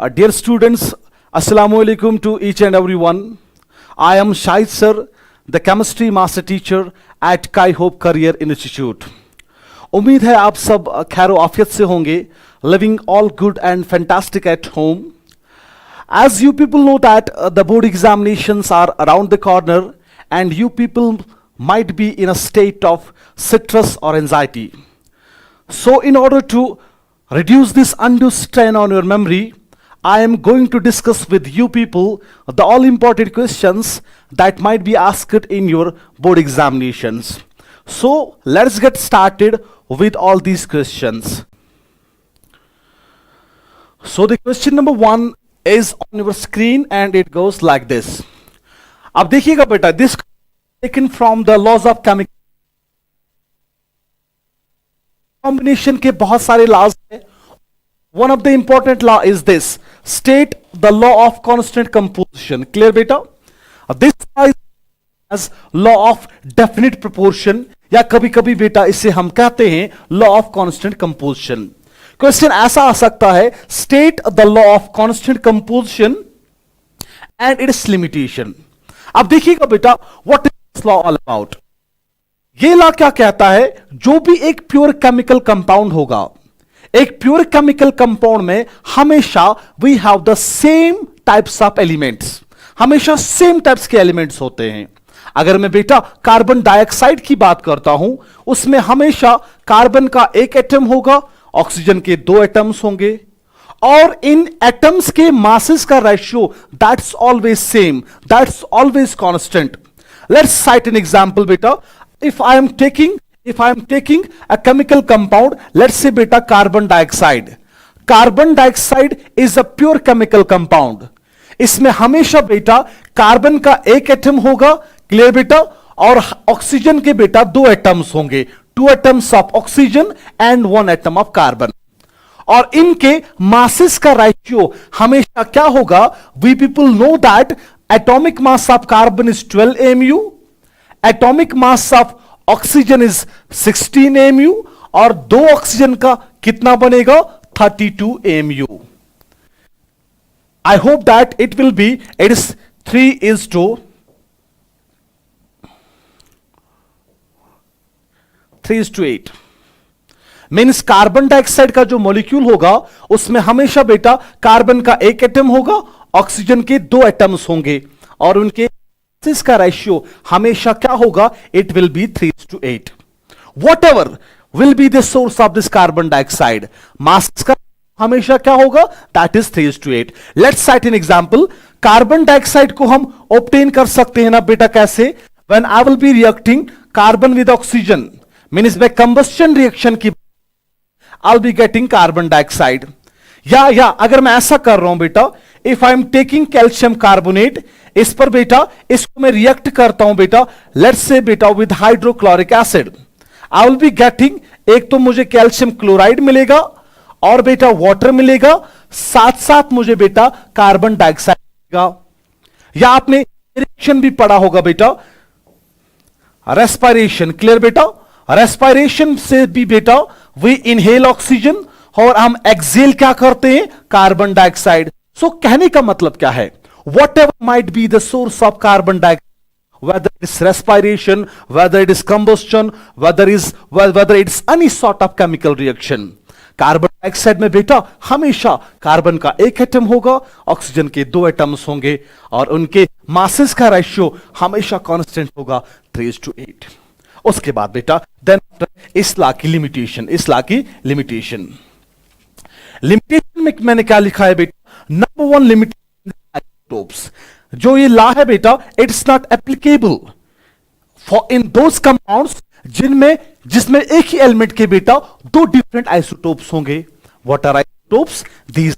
Dear students, Assalamu alaikum to each and everyone. I am Shahid sir, the chemistry master teacher at Kai Hope Career Institute. उम्मीद है आप सब खैर आफियत से होंगे, living all good and fantastic at home. As you people know that the board examinations are around the corner and you people might be in a state of stress or anxiety. So in order to reduce this undue strain on your memory, I am going to discuss with you people the all important questions that might be asked in your board examinations. So let's get started with all these questions. So the question number 1 is on your screen and it goes like this. अब देखिएगा बेटा, this taken from the laws of chemical combination के बहुत सारे laws हैं. One of the important law is this: state the law of constant composition. Clear बेटा? This is as law of definite proportion या कभी कभी बेटा इसे हम कहते हैं law of constant composition. Question ऐसा आ सकता है, state the law of constant composition and its limitation. अब देखिएगा बेटा, what is this law all about? ये लॉ क्या कहता है, जो भी एक प्योर केमिकल कंपाउंड होगा, एक प्योर केमिकल कंपाउंड में हमेशा we have the same types of elements, हमेशा सेम टाइप्स के एलिमेंट्स होते हैं. अगर मैं बेटा कार्बन डाइऑक्साइड की बात करता हूं, उसमें हमेशा कार्बन का एक एटम होगा, ऑक्सीजन के 2 एटम्स होंगे, और इन एटम्स के मासेस का ratio that's always same, that's always constant. Let's cite an example बेटा. if I am taking a chemical compound, let's say beta carbon dioxide. Carbon dioxide is a pure chemical compound. इसमें हमेशा बेटा carbon का एक atom होगा, clear बेटा, और oxygen के बेटा 2 एटम्स होंगे, 2 atoms of oxygen and 1 atom of carbon. और इनके मासेस का रेशियो हमेशा क्या होगा, we people know that atomic mass of carbon is 12 mu, atomic mass of oxygen is 16 mu, और 2 ऑक्सीजन का कितना बनेगा, 32 mu. I hope that it will be, it is 3:8. Means carbon dioxide का जो मॉलिक्यूल होगा उसमें हमेशा बेटा कार्बन का एक एटम होगा, ऑक्सीजन के 2 एटम्स होंगे, और उनके का रेशियो हमेशा क्या होगा, it will be 3:8. Whatever will be the source of this carbon dioxide, mass का हमेशा क्या होगा, that is 3:8. Let's cite an example. Carbon dioxide को हम ऑब्टेन कर सकते हैं ना बेटा, कैसे, when I will be reacting carbon with oxygen, means by combustion reaction की I will be getting carbon dioxide. या अगर मैं ऐसा कर रहा हूं बेटा, if I am taking calcium carbonate, इस पर बेटा इसको मैं रिएक्ट करता हूं बेटा, लेट्स से बेटा with hydrochloric acid, I will be getting, एक तो मुझे कैल्शियम क्लोराइड मिलेगा और बेटा वाटर मिलेगा, साथ साथ मुझे बेटा कार्बन डाइऑक्साइड मिलेगा. या आपने रिएक्शन भी पढ़ा होगा बेटा, रेस्पिरेशन, क्लियर बेटा, रेस्पिरेशन से भी बेटा वी इनहेल ऑक्सीजन और हम एक्सेल क्या करते हैं, कार्बन डाइऑक्साइड. सो कहने का मतलब क्या है, what ever might be the source of carbon dioxide, whether it's respiration, whether it is combustion, whether it's any sort of chemical reaction, carbon dioxide में बेटा हमेशा कार्बन का एक एटम होगा, ऑक्सीजन के 2 एटम्स होंगे, और उनके मासेस का रेशियो हमेशा कांस्टेंट होगा 3:8. उसके बाद बेटा देन इस लॉ की लिमिटेशन में मैंने क्या लिखा है बेटा, नंबर 1 लिमिटेशन आइसोटोप्स. जो ये लॉ है बेटा, it's not applicable for in those compounds जिसमें एक ही एलिमेंट के बेटा 2 डिफरेंट आइसोटोप्स होंगे. What are isotopes, these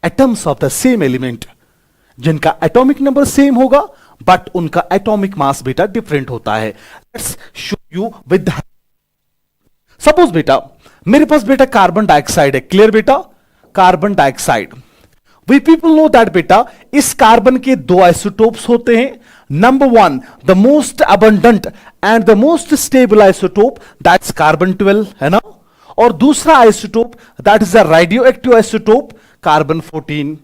atoms of the same element, जिनका एटॉमिक नंबर सेम होगा बट उनका एटॉमिक मास बेटा डिफरेंट होता है. Let's show you with, suppose बेटा मेरे पास बेटा कार्बन डाइऑक्साइड है, क्लियर बेटा, carbon dioxide. We people know that बेटा इस कार्बन के 2 आइसोटोप्स होते हैं. Number 1 the most abundant and the most stable isotope, that's carbon 12, है ना, और दूसरा isotope that is a radio active isotope, carbon 14.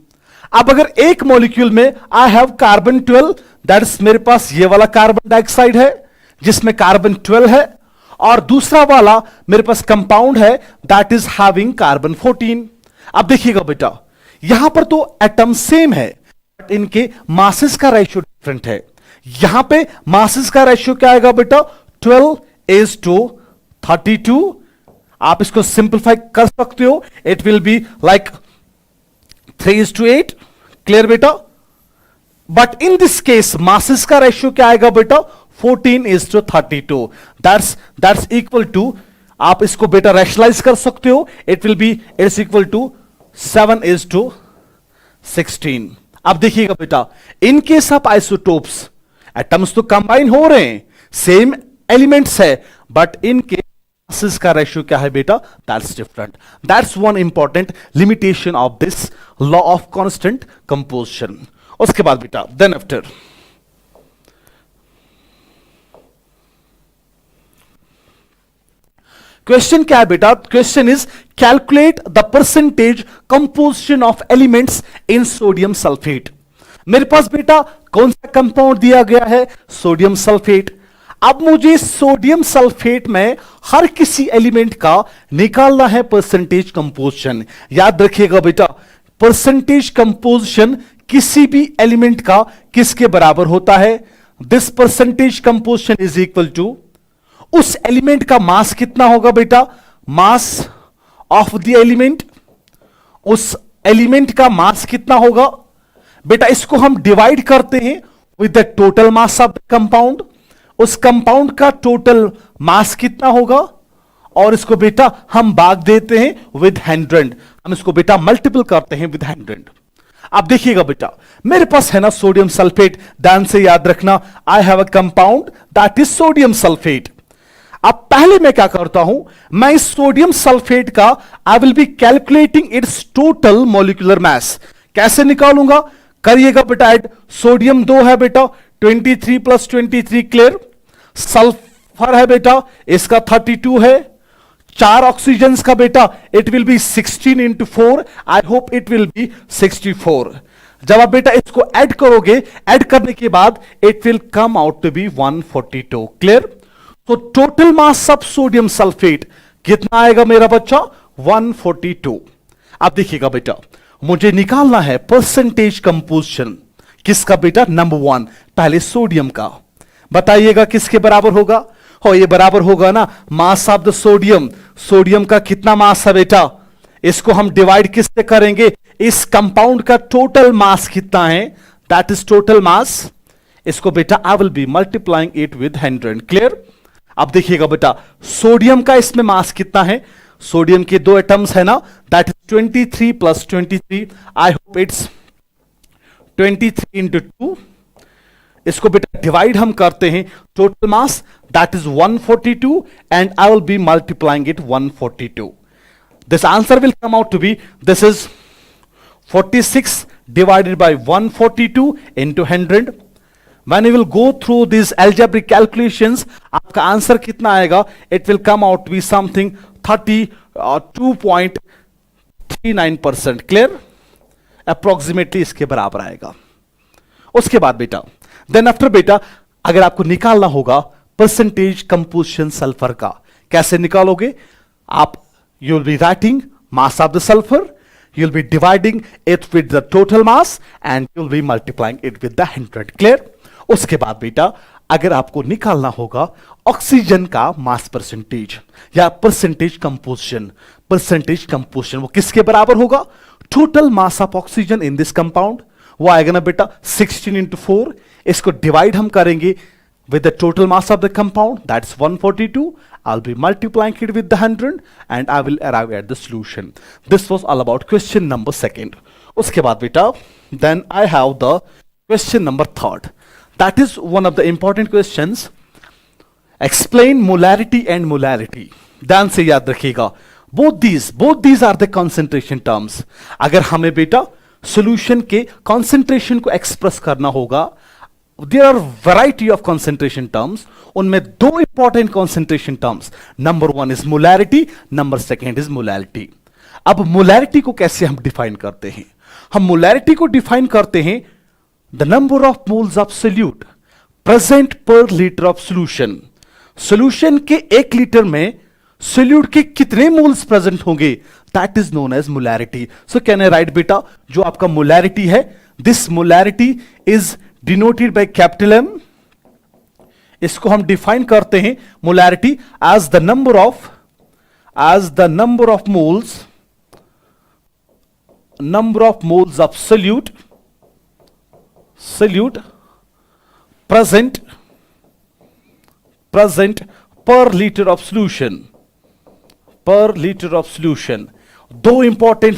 अब अगर एक मॉलिक्यूल में आई हैव कार्बन 12, दैट्स मेरे पास ये वाला कार्बन डाइऑक्साइड है जिसमें कार्बन 12 है, और दूसरा वाला मेरे पास कंपाउंड है दैट इज हैविंग कार्बन 14। अब देखिएगा बेटा, यहां पर तो एटम सेम है बट इनके मासेस का रेशियो डिफरेंट है। यहां पे मासेस का रेशियो क्या आएगा बेटा, 12:32। आप इसको सिंप्लीफाई कर सकते हो, it will be like 3:8। Clear बेटा? But in this case masses का रेशियो क्या आएगा बेटा, 14:32। दैट्स इक्वल टू, आप इसको बेटा रैशनलाइज कर सकते हो, it will be it's equal to 7:16। अब देखिएगा बेटा, in case of isotopes atoms तो कंबाइन हो रहे हैं, सेम एलिमेंट्स है, बट इनके मासेस का रेशियो क्या है बेटा, that's different. That's one important limitation of this law of constant composition. उसके बाद बेटा देन आफ्टर क्वेश्चन क्या है बेटा, question is calculate the percentage composition of elements in sodium sulphate. मेरे पास बेटा कौन सा कंपाउंड दिया गया है, सोडियम सल्फेट। अब मुझे सोडियम सल्फेट में हर किसी एलिमेंट का निकालना है परसेंटेज कंपोजिशन। याद रखिएगा बेटा, परसेंटेज कंपोजिशन किसी भी एलिमेंट का किसके बराबर होता है, this percentage composition is equal to उस एलिमेंट का मास कितना होगा बेटा, मास ऑफ द एलिमेंट, उस एलिमेंट का मास कितना होगा बेटा, इसको हम डिवाइड करते हैं with the total mass of the compound. उस कंपाउंड का टोटल मास कितना होगा, और इसको बेटा हम भाग देते हैं विद 100, हम इसको बेटा मल्टीपल करते हैं विद 100। अब देखिएगा बेटा, मेरे पास है ना सोडियम सल्फेट, ध्यान से याद रखना, I have a compound that is sodium sulphate. अब पहले मैं क्या करता हूं, मैं इस सोडियम सल्फेट का आई will B calculating it's total molecular mass. कैसे निकालूंगा, करिएगा बेटा ऐड, सोडियम 2 है बेटा, 23 + 23 क्लियर, सल्फर है बेटा इसका 32 है, 4 ऑक्सीजन का बेटा it will B 16 × 4, I hope it will B 64। जब आप बेटा इसको ऐड करोगे, ऐड करने के बाद it will come out to be 142। Clear? तो total mass of sodium sulphate कितना आएगा मेरा बच्चा, 142। अब देखिएगा बेटा, मुझे निकालना है परसेंटेज कंपोजिशन किसका बेटा, नंबर 1 पहले सोडियम का। बताइएगा किसके बराबर होगा, हो ये बराबर होगा ना मास ऑफ द सोडियम। सोडियम का कितना मास है बेटा, इसको हम डिवाइड किससे करेंगे, इस कंपाउंड का टोटल मास कितना है, दैट इज टोटल मास। इसको बेटा I will be multiplying it with 100। Clear? अब देखिएगा बेटा, सोडियम का इसमें मास कितना है, सोडियम के 2 एटम्स है ना, that is 23 + 23, I hope it's 23 × 2। इसको बेटा डिवाइड हम करते हैं, total mass that is 142 and I will be multiplying it 142। This answer will come out to be, this is 46 divided by 142 into 100। When you will go through these algebraic calculations, आपका answer कितना आएगा, it will come out to be something 32.39%। Clear? Approximately इसके बराबर आएगा। उसके बाद बेटा then after बेटा, अगर आपको निकालना होगा परसेंटेज कंपोजिशन सल्फर का, कैसे निकालोगे आप, you will be writing mass of the sulphur, you will be dividing it with the total mass and you will be multiplying it with the 100। Clear? उसके बाद बेटा अगर आपको निकालना होगा ऑक्सीजन का मास परसेंटेज या परसेंटेज कंपोजिशन वो किसके बराबर होगा, total mass of oxygen in this compound, वो आएगा ना बेटा 16 × 4। इसको डिवाइड हम करेंगे with the total mass of the compound, that's 142, I'll be multiplying it with the 100 and I will arrive at the solution. This was all about question number 2. उसके बाद बेटा then I have the question number 3rd. That is one of the important questions. Explain molarity and molarity. ध्यान से याद रखिएगा, both these are the concentration terms. अगर हमें बेटा solution के concentration को express करना होगा, there are variety of concentration terms, उनमें 2 important concentration terms, number 1 is molarity, number 2 is molality। अब molarity को कैसे हम define करते हैं, हम मोलैरिटी को डिफाइन करते हैं the number of moles of solute present per litre of solution. Solution के 1 लीटर में सोल्यूट के कितने मोल्स प्रेजेंट होंगे, that is known as molarity. So can I write बेटा, जो आपका मोलैरिटी है, this molarity is denoted by capital M. इसको हम डिफाइन करते हैं molarity as the number of moles of solute present per liter of solution। दो important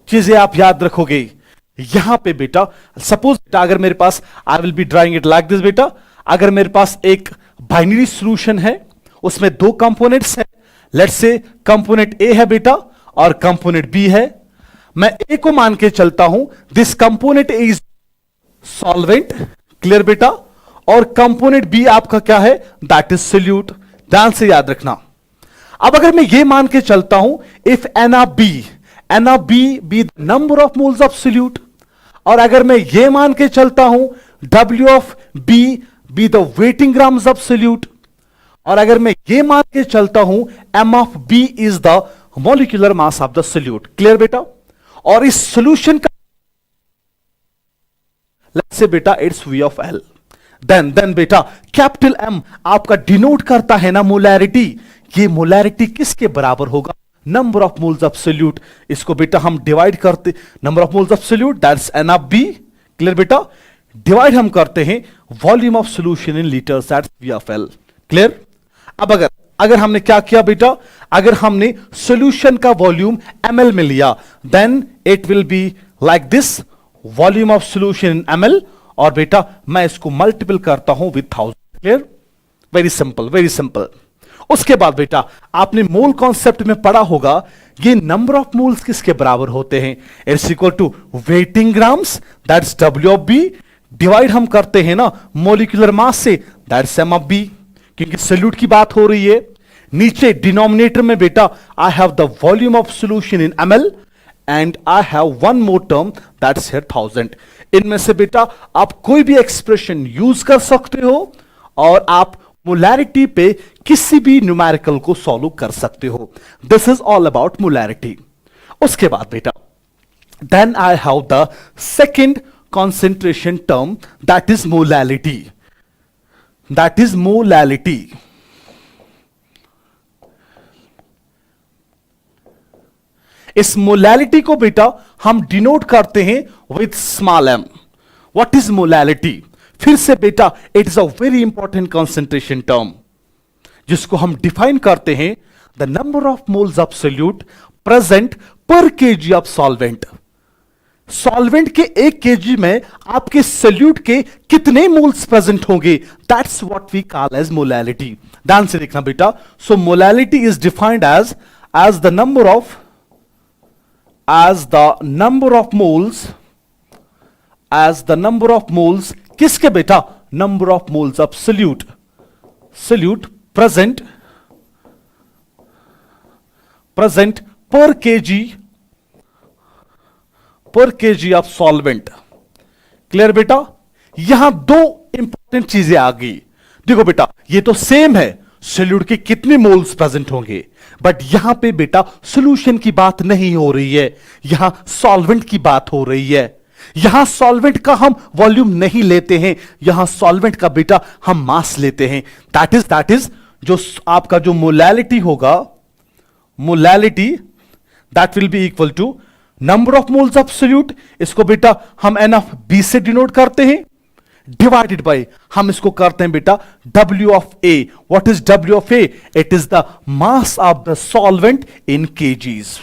चीजें आप याद रखोगे यहां पे बेटा। सपोज बेटा अगर मेरे पास, I will be drawing it like this बेटा, अगर मेरे पास एक बाइनरी सॉल्यूशन है, उसमें 2 कंपोनेंट्स है, लेट्स से कंपोनेंट ए है बेटा और कंपोनेंट बी है। मैं ए को मान के चलता हूं this component is solvent, clear बेटा, और कंपोनेंट बी आपका क्या है, दैट इज सोल्यूट। ध्यान से याद रखना। अब अगर मैं ये मान के चलता हूं if N of B be the number of moles of solute, और अगर मैं ये मान के चलता हूं W of B be the weight in grams of solute, और अगर मैं ये मान के चलता हूं M of B is the molecular mass of the solute, clear बेटा। और इस सोल्यूशन का लेट्स से बेटा it's V of L, then बेटा कैपिटल एम आपका डिनोट करता है ना मोलैरिटी। ये मोलैरिटी किसके बराबर होगा, number of moles of solute. इसको बेटा हम डिवाइड करते, number of moles of solute that's N of B, clear बेटा, डिवाइड हम करते हैं volume of solution in litres that's V of L, clear. अब अगर हमने क्या किया बेटा, अगर हमने सोल्यूशन का वॉल्यूम ml में लिया, then it will be like this, volume of solution in ml, और बेटा मैं इसको मल्टीपल करता हूं विद 1000, क्लियर, वेरी सिंपल। उसके बाद बेटा आपने मोल कॉन्सेप्ट में पढ़ा होगा ये नंबर ऑफ मोल्स किसके बराबर होते हैं, it's equal to weight in grams that's W of B, divide हम करते हैं ना मॉलिक्यूलर मास से, दैट्स एम ऑफ बी, क्योंकि सोल्यूट की बात हो रही है। नीचे डिनोमिनेटर में बेटा I have the volume of solution in ml and I have one more term that's here 1000। इनमें से बेटा आप कोई भी एक्सप्रेशन यूज कर सकते हो और आप मोलैरिटी पे किसी भी न्यूमेरिकल को सॉल्व कर सकते हो। This is all about molarity. उसके बाद बेटा then I have the second concentration term that is molality, इस मोलैलिटी को बेटा हम डिनोट करते हैं with small m. What is molality, फिर से बेटा it is a very important concentration term जिसको हम डिफाइन करते हैं the number of moles of solute present per KG of solvent. Solvent के 1 केजी में आपके सोल्यूट के कितने मोल्स प्रेजेंट होंगे, that's what we call as molality. ध्यान से देखना बेटा, so molality is defined as the number of moles किसके बेटा, number of moles of solute present per KG of solvent. Clear बेटा, यहां 2 इंपॉर्टेंट चीजें आ गई। देखो बेटा ये तो सेम है, सोल्यूट के कितने मोल्स प्रेजेंट होंगे, बट यहां पे बेटा सॉल्यूशन की बात नहीं हो रही है, यहां सॉल्वेंट की बात हो रही है। यहां सॉल्वेंट का हम वॉल्यूम नहीं लेते हैं, यहां सॉल्वेंट का बेटा हम मास लेते हैं। दैट इज जो आपका जो मोलैलिटी होगा, molality that will be equal to number of moles of solute, इसको बेटा हम एन ऑफ बी से डिनोट करते हैं, डिवाइडेड बाय हम इसको करते हैं बेटा W of A। What is W of A, it is the mass of the solvent in kgs।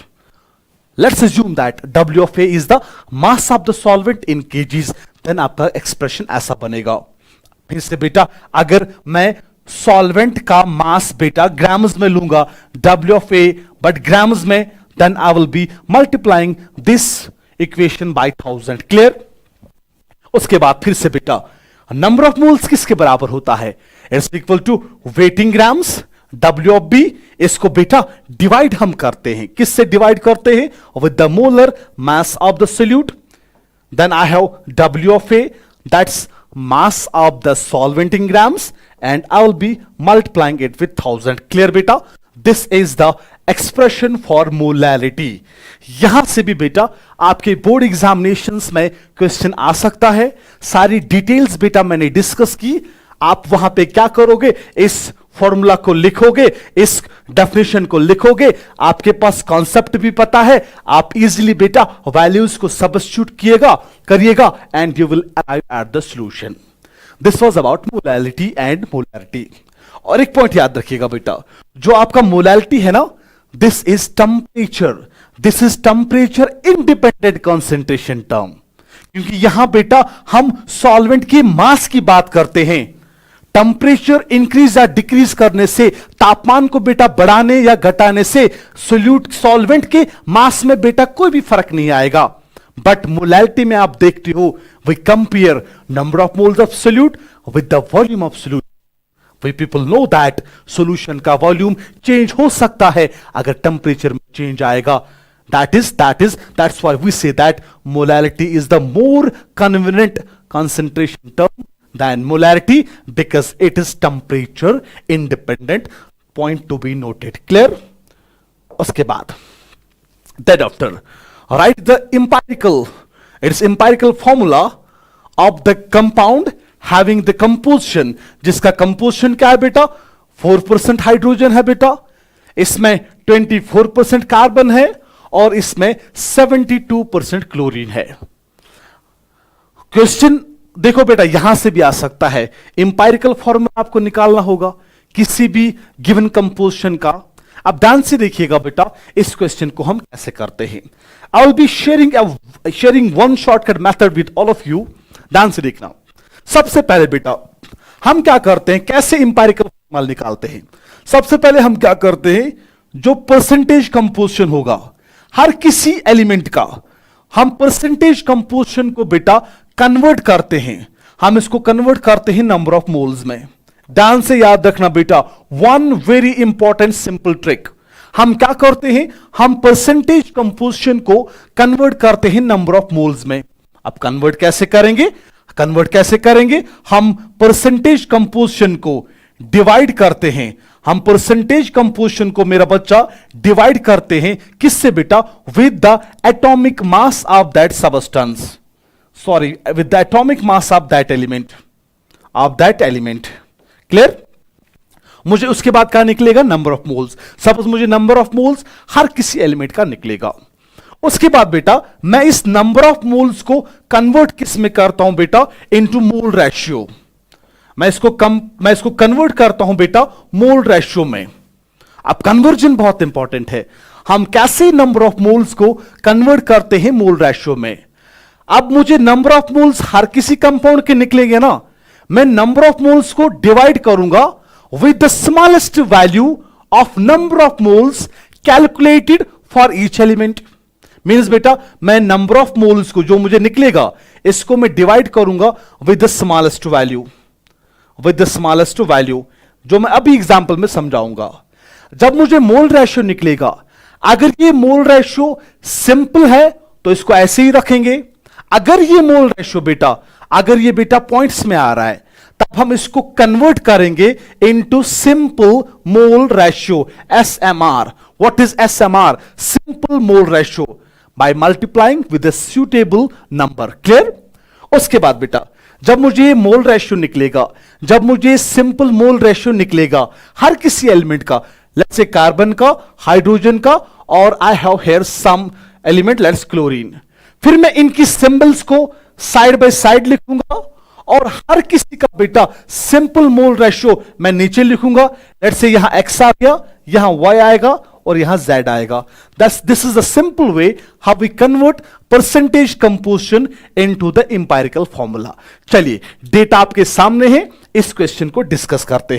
Let's assume that W of A is the mass of the solvent in kgs, then आपका expression ऐसा बनेगा। फिर से बेटा अगर मैं solvent का मास बेटा ग्राम्स में लूंगा W of A but grams में, then I will be multiplying this equation by 1000, clear। उसके बाद फिर से बेटा नंबर ऑफ मोल्स किसके बराबर होता है, it's equal to weight in grams W of B, इसको बेटा डिवाइड हम करते हैं, किससे डिवाइड करते हैं? With the molar mass of the solute. Then I have W of A, that's mass of the solvent in grams, and I will be multiplying it with 1000. Clear beta? This is the expression for molality. यहां से भी बेटा आपके board examinations में question आ सकता है. सारी details बेटा मैंने डिस्कस की. आप वहां पे क्या करोगे? इस फॉर्मूला को लिखोगे, इस डेफिनेशन को लिखोगे, आपके पास कॉन्सेप्ट भी पता है, आप इजीली बेटा वैल्यूज को सब्स्टिट्यूट करिएगा and you will arrive at the solution. This was about molality and molarity. और एक पॉइंट याद रखिएगा बेटा, जो आपका मोलैलिटी है ना, this is temperature, this is temperature independent concentration term. क्योंकि यहां बेटा हम सॉल्वेंट की मास की बात करते हैं. टेम्परेचर इंक्रीज या डिक्रीज करने से, तापमान को बेटा बढ़ाने या घटाने से सोल्यूट सॉल्वेंट के मास में बेटा कोई भी फर्क नहीं आएगा. बट मोलैलिटी में आप देखते हो, we compare number of moles of solute with the volume of solute. We people know that solution का वॉल्यूम चेंज हो सकता है अगर टेम्परेचर में चेंज आएगा. That's why we say that molality is the more convenient concentration term than molarity, because it is temperature independent. Point to be noted. Clear? उसके बाद then after write the empirical formula of the compound having the composition, जिसका composition क्या है बेटा? 4% hydrogen है बेटा, इसमें 24% carbon है और इसमें 72% क्लोरीन है. क्वेश्चन देखो बेटा यहां से भी आ सकता है. इंपायरिकल फॉर्मूला आपको निकालना होगा किसी भी गिवन कंपोजिशन का. अब ध्यान से देखिएगा बेटा इस क्वेश्चन को हम कैसे करते हैं. आई will be sharing one shortcut method with all of you. ध्यान से देखना. सबसे पहले बेटा हम क्या करते हैं, कैसे इंपायरिकल फॉर्मूला निकालते हैं. सबसे पहले हम क्या करते हैं, जो परसेंटेज कंपोजिशन होगा हर किसी एलिमेंट का, हम परसेंटेज कंपोजिशन को बेटा कन्वर्ट करते हैं. हम इसको कन्वर्ट करते हैं नंबर ऑफ मोल्स में. ध्यान से याद रखना बेटा, one very important simple trick. हम क्या करते हैं, हम परसेंटेज कंपोजिशन को कन्वर्ट करते हैं नंबर ऑफ मोल्स में. अब कन्वर्ट कैसे करेंगे, हम परसेंटेज कंपोजिशन को डिवाइड करते हैं. हम परसेंटेज कंपोजिशन को मेरा बच्चा डिवाइड करते हैं किससे बेटा? With the atomic mass of that substance, sorry with the atomic mass of that element. Clear? मुझे उसके बाद क्या निकलेगा? Number of moles. सपोज मुझे नंबर ऑफ मोल्स हर किसी एलिमेंट का निकलेगा. उसके बाद बेटा मैं इस नंबर ऑफ मोल्स को कन्वर्ट किस में करता हूं बेटा? Into mole ratio. मैं इसको कन्वर्ट करता हूं बेटा मोल रेशियो में. अब कन्वर्जन बहुत इंपॉर्टेंट है. हम कैसे नंबर ऑफ मोल्स को कन्वर्ट करते हैं मोल रेशियो में. अब मुझे नंबर ऑफ मोल्स हर किसी कंपाउंड के निकलेंगे ना, मैं नंबर ऑफ मोल्स को डिवाइड करूंगा with the smallest value of number of moles calculated for each element. Means बेटा मैं नंबर ऑफ मोल्स को जो मुझे निकलेगा इसको मैं डिवाइड करूंगा विद द स्मॉलेस्ट वैल्यू, जो मैं अभी एग्जांपल में समझाऊंगा. जब मुझे मोल रेशियो निकलेगा, अगर ये मोल रेशियो सिंपल है तो इसको ऐसे ही रखेंगे. अगर ये मोल रेशियो बेटा पॉइंट्स में आ रहा है, तब हम इसको कन्वर्ट करेंगे into simple mole ratio, SMR. What is SMR? Simple mole ratio, by multiplying with a suitable number. Clear? उसके बाद बेटा जब मुझे मोल रेशियो निकलेगा, जब मुझे सिंपल मोल रेशियो निकलेगा हर किसी एलिमेंट का, लेट्स से कार्बन का, हाइड्रोजन का, और I have here some element let's chlorine. फिर मैं इनकी सिंबल्स को साइड बाय साइड लिखूंगा और हर किसी का बेटा सिंपल मोल रेशियो मैं नीचे लिखूंगा. लेट्स से यहां X आ गया, यहां Y आएगा और यहां Z आएगा. This is the simple way how we convert percentage composition into the empirical formula. चलिए डेटा आपके सामने है, इस क्वेश्चन को डिस्कस करते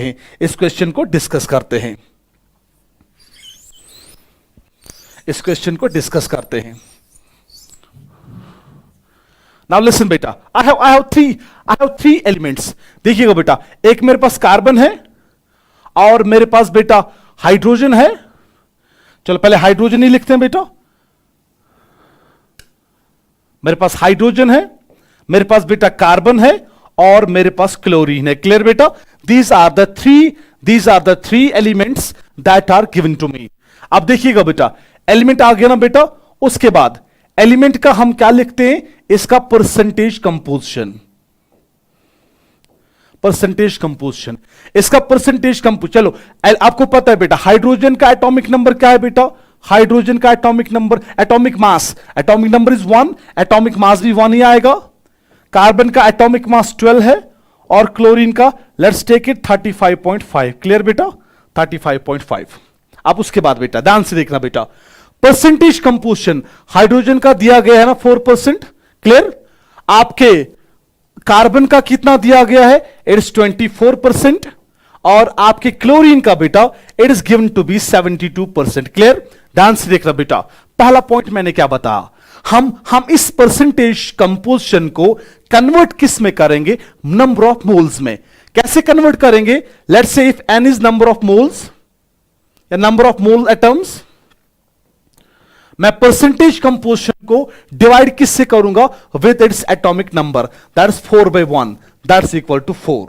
हैं. नाउ लिसन बेटा, आई हैव थ्री एलिमेंट्स. देखिएगा बेटा, एक मेरे पास कार्बन है और मेरे पास बेटा हाइड्रोजन है। चलो पहले हाइड्रोजन ही लिखते हैं बेटा। मेरे पास हाइड्रोजन है, मेरे पास बेटा कार्बन है और मेरे पास क्लोरीन है। क्लियर बेटा? These are the three elements that are given to me. अब देखिएगा बेटा, एलिमेंट आ गया ना बेटा, उसके बाद एलिमेंट का हम क्या लिखते हैं, इसका परसेंटेज कंपोजिशन। इसका परसेंटेज कंपोजिशन। चलो आपको पता है बेटा हाइड्रोजन का एटॉमिक नंबर क्या है बेटा? हाइड्रोजन का atomic number, atomic number is 1, atomic mass भी 1 ही आएगा। कार्बन का एटॉमिक मास 12 है और क्लोरीन का लेट्स टेक इट 35.5। क्लियर बेटा? 35.5। अब उसके बाद बेटा ध्यान से देखना बेटा, परसेंटेज कंपोजिशन हाइड्रोजन का दिया गया है ना 4%। क्लियर? आपके कार्बन का कितना दिया गया है? इट्स 24%। और आपके क्लोरीन का बेटा it is given to be 72%। Clear? ध्यान से देखना बेटा, पहला पॉइंट मैंने क्या बताया, हम इस परसेंटेज कंपोजिशन को कन्वर्ट किस में करेंगे? नंबर ऑफ मोल्स में। कैसे कन्वर्ट करेंगे? Let's say if n is number of moles या नंबर ऑफ मोल एटम्स, मैं परसेंटेज कंपोजिशन को डिवाइड किससे करूंगा? With its atomic number, that is 4/1, that is equal to 4।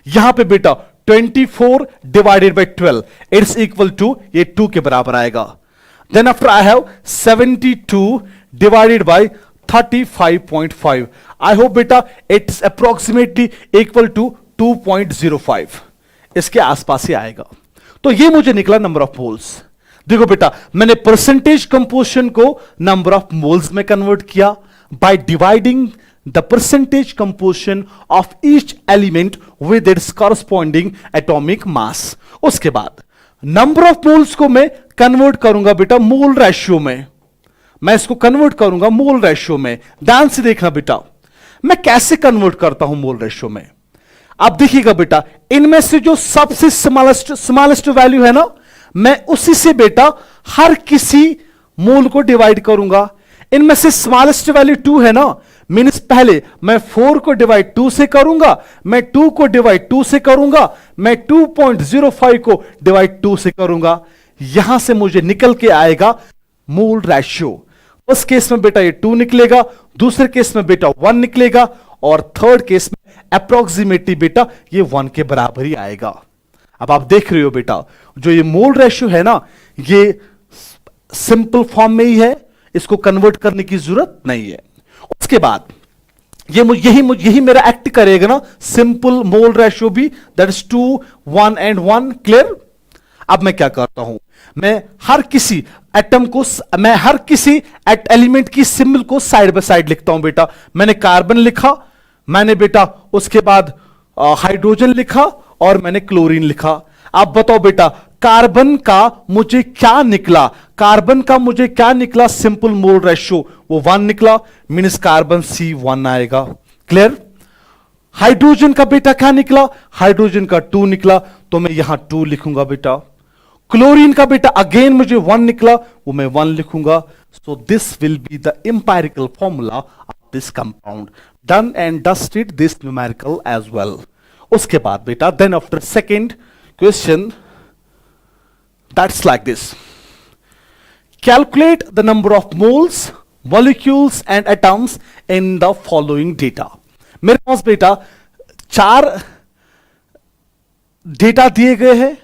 यहां पे बेटा 24 divided by 12 it's equal to, ये 2 के बराबर आएगा। Then after I have 72 divided by 35.5। I hope बेटा इट्स अप्रोक्सीमेटली इक्वल टू 2.05, इसके आसपास ही आएगा। तो ये मुझे निकला नंबर ऑफ मोल्स। देखो बेटा, मैंने परसेंटेज कंपोजिशन को नंबर ऑफ मोल्स में कन्वर्ट किया by dividing the percentage composition of each element with its corresponding atomic mass. उसके बाद नंबर ऑफ मोल्स को मैं कन्वर्ट करूंगा बेटा मोल रेशियो में। मैं इसको कन्वर्ट करूंगा मोल रेशियो में। ध्यान से देखना बेटा, मैं कैसे कन्वर्ट करता हूं मोल रेशियो में। आप देखिएगा बेटा, इनमें से जो सबसे स्मॉलेस्ट वैल्यू है ना, मैं उसी से बेटा हर किसी मोल को डिवाइड करूंगा। इनमें से स्मॉलेस्ट वैल्यू 2 है ना, मीन्स पहले मैं 4 को डिवाइड 2 से करूंगा, मैं 2 को डिवाइड 2 से करूंगा, मैं 2.05 को डिवाइड 2 से करूंगा। यहां से मुझे निकल के आएगा मोल रेशियो। उस केस में बेटा ये 2 निकलेगा, दूसरे केस में बेटा 1 निकलेगा और थर्ड केस में अप्रोक्सीमेटली बेटा ये 1 के बराबर ही आएगा। अब आप देख रहे हो बेटा, जो ये मोल रेशियो है ना, ये सिंपल फॉर्म में ही है, इसको कन्वर्ट करने की जरूरत नहीं है। उसके बाद यही मेरा एक्ट करेगा ना सिंपल मोल रेशियो भी, दैट इज 2, 1 एंड 1। क्लियर? अब मैं क्या करता हूं, मैं हर किसी एलिमेंट की सिंबल को साइड बाय साइड लिखता हूं बेटा। मैंने कार्बन लिखा, मैंने बेटा उसके बाद हाइड्रोजन लिखा और मैंने क्लोरीन लिखा। अब बताओ बेटा, कार्बन का मुझे क्या निकला? सिंपल मोल रेशियो वो 1 निकला, मीन्स कार्बन C1 आएगा। क्लियर? हाइड्रोजन का बेटा क्या निकला? हाइड्रोजन का 2 निकला, तो मैं यहां 2 लिखूंगा बेटा। क्लोरीन का बेटा अगेन मुझे 1 निकला, वो मैं 1 लिखूंगा। So this will be the empirical formula of this compound. Done and dusted this numerical as well. उसके बाद बेटा then after second question, that's like this, calculate the number of moles, molecules and atoms in the following data. मेरे पास बेटा 4 data दिए गए हैं।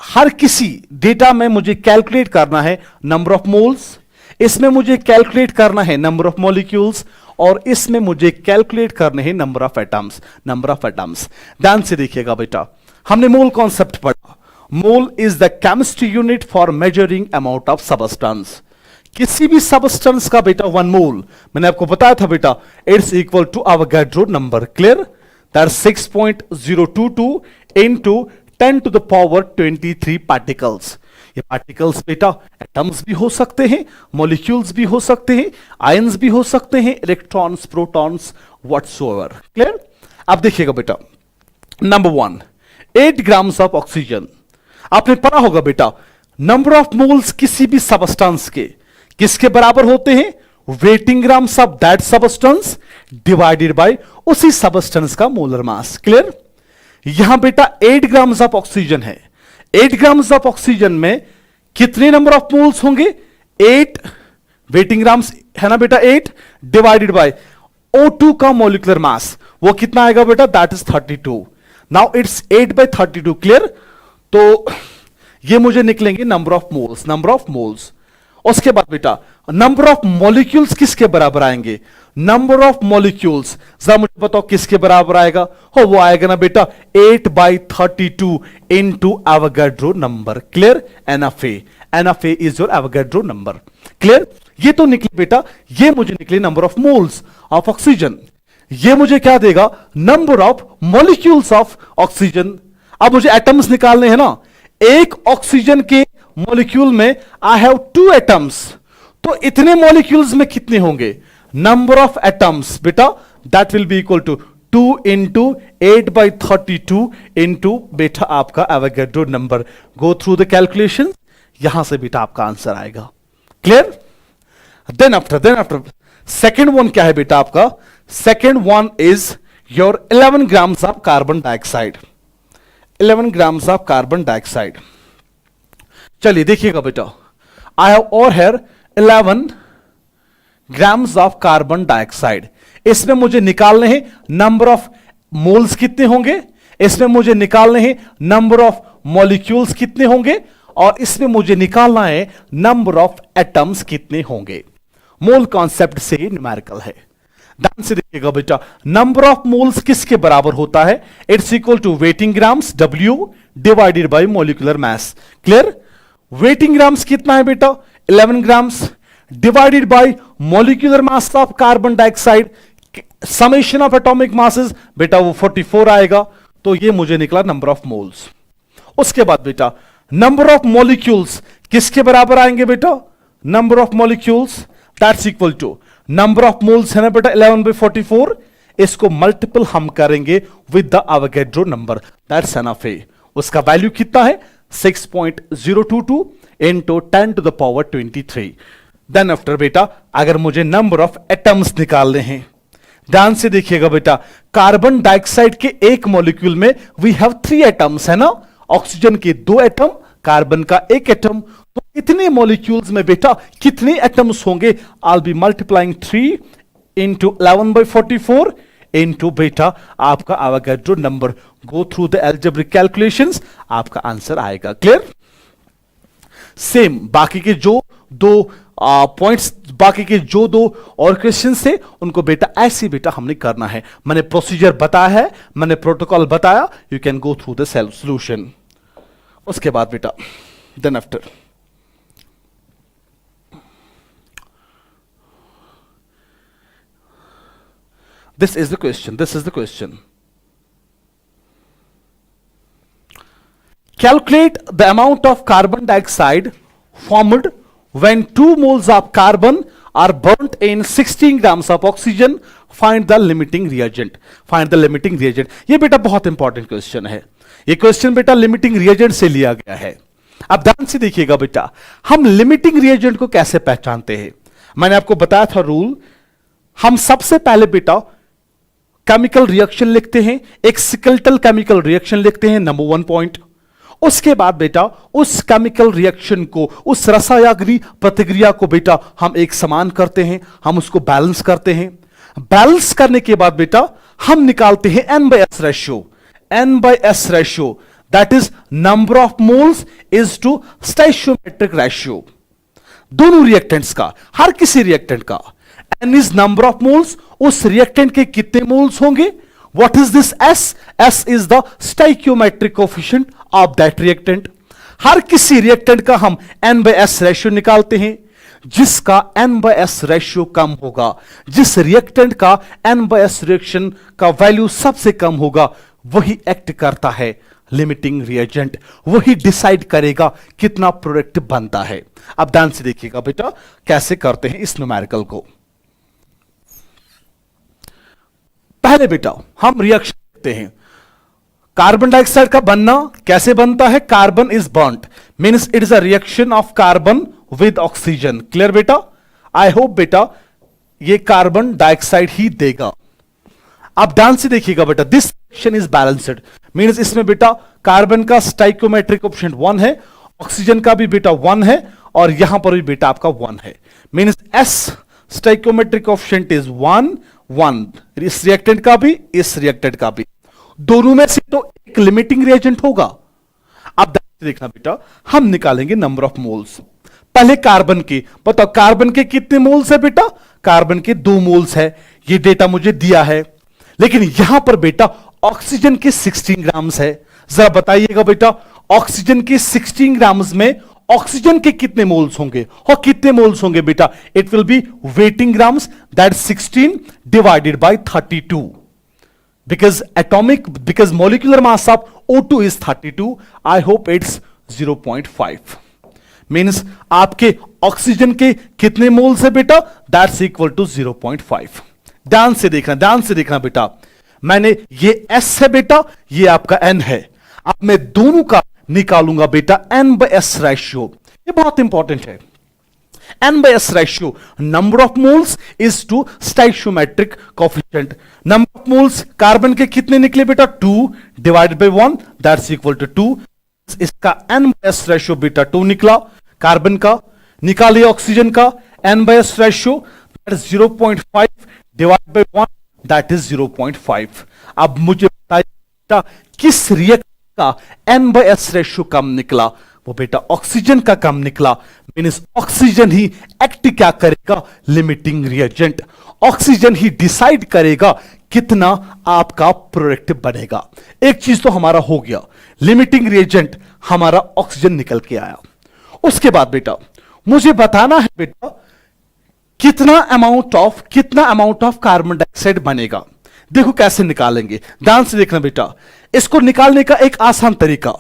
हर किसी डेटा में मुझे कैलकुलेट करना है नंबर ऑफ मोल्स, इसमें मुझे कैलकुलेट करना है नंबर ऑफ मॉलिक्यूल्स और इसमें मुझे कैलकुलेट करने हैं नंबर ऑफ एटम्स। ध्यान से देखिएगा बेटा, हमने मोल कॉन्सेप्ट पढ़ा। Mole is the chemistry unit for measuring amount of substance. किसी भी सबस्टेंस का बेटा 1 मोल, मैंने आपको बताया था बेटा, it's equal to Avogadro number. Clear? That 6.022 into 10 to the power 23 particles. ये पार्टिकल्स बेटा एटम्स भी हो सकते हैं, मॉलिक्यूल्स भी हो सकते हैं, आयंस भी हो सकते हैं, इलेक्ट्रॉन्स, प्रोटॉन्स, व्हाटसोएवर। क्लियर? अब देखिएगा बेटा, नंबर 1, 8 ग्राम्स ऑफ ऑक्सीजन। आपने पढ़ा होगा बेटा, नंबर ऑफ मोल्स किसी भी सबस्टेंस के किसके बराबर होते हैं? Waiting grams of that substance divided by उसी सबस्टेंस का मोलर मास। क्लियर? यहां बेटा 8 ग्राम्स ऑफ ऑक्सीजन है। 8 ग्राम्स ऑफ ऑक्सीजन में कितने नंबर ऑफ मोल्स होंगे? 8 वेटिंग ग्राम्स है ना बेटा, 8 डिवाइडेड बाय O2 का मोलिकुलर मास, वो कितना आएगा बेटा? That is 32। Now it's 8/32, clear? तो ये मुझे निकलेंगे number of moles, number of moles. उसके बाद बेटा नंबर ऑफ मॉलिक्यूल्स किसके बराबर आएंगे? नंबर ऑफ मॉलिक्यूल्स जरा मुझे बताओ किसके बराबर आएगा? हो वो आएगा ना बेटा 8/32 into Avogadro number, clear? NFA is your Avogadro number, clear? ये तो निकले बेटा, ये मुझे निकले number of moles of oxygen. ये मुझे क्या देगा? Number of molecules of oxygen. अब मुझे एटम्स निकालने हैं ना, एक ऑक्सीजन के मॉलिक्यूल में आई हैव 2 एटम्स, तो इतने मॉलिक्यूल्स में कितने होंगे? नंबर ऑफ एटम्स बेटा that will be equal to 2 into 8/32 into बेटा आपका Avogadro number. Go through the calculation, यहां से बेटा आपका आंसर आएगा, clear? Then after second one क्या है बेटा आपका? Second one is your 11 grams of carbon dioxide. 11 grams of carbon dioxide. चलिए देखिएगा बेटा, आई हैव और here 11 grams of carbon dioxide. इसमें मुझे निकालने हैं नंबर ऑफ मोल्स कितने होंगे, इसमें मुझे निकालने हैं नंबर ऑफ मॉलिक्यूल्स कितने होंगे, और इसमें मुझे निकालना है नंबर ऑफ एटम्स कितने होंगे। मोल कॉन्सेप्ट से ही न्यूमेरिकल है। ध्यान से देखिएगा बेटा, नंबर ऑफ मोल्स किसके बराबर होता है? It's equal to weight in grams W divided by molecular mass, clear? Weight in grams कितना है बेटा? 11 grams divided by molecular mass of carbon dioxide, summation of atomic masses बेटा वो 44 आएगा। तो ये मुझे निकला नंबर ऑफ मोल्स। उसके बाद बेटा नंबर ऑफ मॉलिक्यूल्स किसके बराबर आएंगे बेटा? Number of molecules that's equal to number of moles है ना बेटा 11/44, इसको मल्टीपल हम करेंगे with the Avogadro number, that's NFA। उसका वैल्यू कितना है? 6.022 इंटू 10⁻23। देन आफ्टर बेटा अगर मुझे नंबर ऑफ एटम्स निकालने हैं, ध्यान से देखिएगा बेटा, कार्बन डाइऑक्साइड के एक मॉलिक्यूल में वी हैव 3 एटम्स है ना, ऑक्सीजन के 2 एटम, कार्बन का 1 एटम, तो इतने मॉलिक्यूल्स में बेटा कितने एटम्स होंगे? आई बी मल्टीप्लाइंग 3 इंटू 11/44 इंटू बेटा आपका Avogadro number. Go through the algebraic calculations, आपका आंसर आएगा, क्लियर? सेम बाकी के जो दो पॉइंट्स, बाकी के जो 2 और क्वेश्चन थे उनको बेटा ऐसे बेटा हमने करना है। मैंने प्रोसीजर बताया है, मैंने प्रोटोकॉल बताया, you can go through the solution. उसके बाद बेटा then after this is the question. Calculate the amount of carbon dioxide formed when 2 moles of carbon are burnt in 16 grams of oxygen. Find the limiting reagent. ये बेटा बहुत important question है। ये question बेटा limiting reagent से लिया गया है। अब ध्यान से देखिएगा बेटा, हम लिमिटिंग रिएजेंट को कैसे पहचानते हैं? मैंने आपको बताया था रूल। हम सबसे पहले बेटा केमिकल रिएक्शन लिखते हैं, एक स्केलेटल केमिकल रिएक्शन लिखते हैं, नंबर 1 पॉइंट। उसके बाद बेटा उस केमिकल रिएक्शन को, उस रसायनिक प्रतिक्रिया को बेटा हम एक समान करते हैं, हम उसको बैलेंस करते हैं। बैलेंस करने के बाद बेटा हम निकालते हैं N/S ratio. N/S ratio that is number of moles is to stoichiometric ratio. दोनों रिएक्टेंट्स का, हर किसी रिएक्टेंट का N is number of moles, उस रिएक्टेंट के कितने मोल्स होंगे। What is this S? S is the stoichiometric coefficient of that reactant. हर किसी रिएक्टेंट का हम N/S रेशियो निकालते हैं। जिसका N/S रेशियो कम होगा, जिस रिएक्टेंट का N/S रिएक्शन का वैल्यू सबसे कम होगा, वही एक्ट करता है लिमिटिंग रिएजेंट, वही डिसाइड करेगा कितना प्रोडक्ट बनता है। अब ध्यान से देखिएगा बेटा कैसे करते हैं इस न्यूमेरिकल को। पहले बेटा हम रिएक्शन देखते हैं। कार्बन डाइऑक्साइड का बनना कैसे बनता है? Carbon is burned means it is a reaction of carbon with oxygen. Clear बेटा? आई होप बेटा ये कार्बन डाइऑक्साइड ही देगा। अब ध्यान से देखिएगा बेटा, this equation is balanced, means इसमें बेटा कार्बन का स्टाइकोमेट्रिक कोएफिशिएंट 1 है, ऑक्सीजन का भी बेटा 1 है, और यहां पर भी बेटा आपका 1 है, means S stoichiometric coefficient is 1 1, इस रिएक्टेंट का भी, इस रिएक्टेंट का भी, दोनों में से तो एक लिमिटिंग रिएजेंट होगा। अब देखना बेटा, हम निकालेंगे नंबर ऑफ मोल्स। पहले कार्बन के बताओ, कार्बन के कितने मोल्स है बेटा? कार्बन के 2 मोल्स है, ये डेटा मुझे दिया है। लेकिन यहां पर बेटा ऑक्सीजन के 16 ग्राम्स है, जरा बताइएगा बेटा ऑक्सीजन के 16 ग्राम्स में ऑक्सीजन के कितने मोल्स होंगे, और कितने मोल्स होंगे बेटा? It will be waiting grams, that 16 divided by 32, because molecular mass of O2 is 32, I hope it's 0.5, means आपके ऑक्सीजन के कितने मोल्स है बेटा? That's equal to 0.5। ध्यान से देखना बेटा, मैंने ये S है बेटा, ये आपका N है, अब मैं दोनों का निकालूंगा बेटा N/S रेशियो, ये बहुत इंपॉर्टेंट है। N/S ratio, number of moles is to stoichiometric coefficient. Number of moles carbon के कितने निकले बेटा? 2 divided by 1, that's equal to 2। इसका N/S रेशियो बेटा 2 निकला, कार्बन का निकालिए, ऑक्सीजन का N/S ratio that is 0.5 divided by 1, that is 0.5। अब मुझे बताइए किस रिएक्ट का N/S रेशियो कम निकला? वो बेटा ऑक्सीजन का कम निकला, मींस ऑक्सीजन ही एक्ट क्या करेगा? Limiting reagent. ऑक्सीजन ही डिसाइड करेगा कितना आपका प्रोडक्ट बनेगा। एक चीज तो हमारा हो गया, लिमिटिंग रिएजेंट हमारा ऑक्सीजन निकल के आया। उसके बाद बेटा मुझे बताना है बेटा कितना अमाउंट ऑफ कार्बन डाइऑक्साइड बनेगा। देखो कैसे निकालेंगे, ध्यान से देखना बेटा, इसको निकालने का एक आसान तरीका,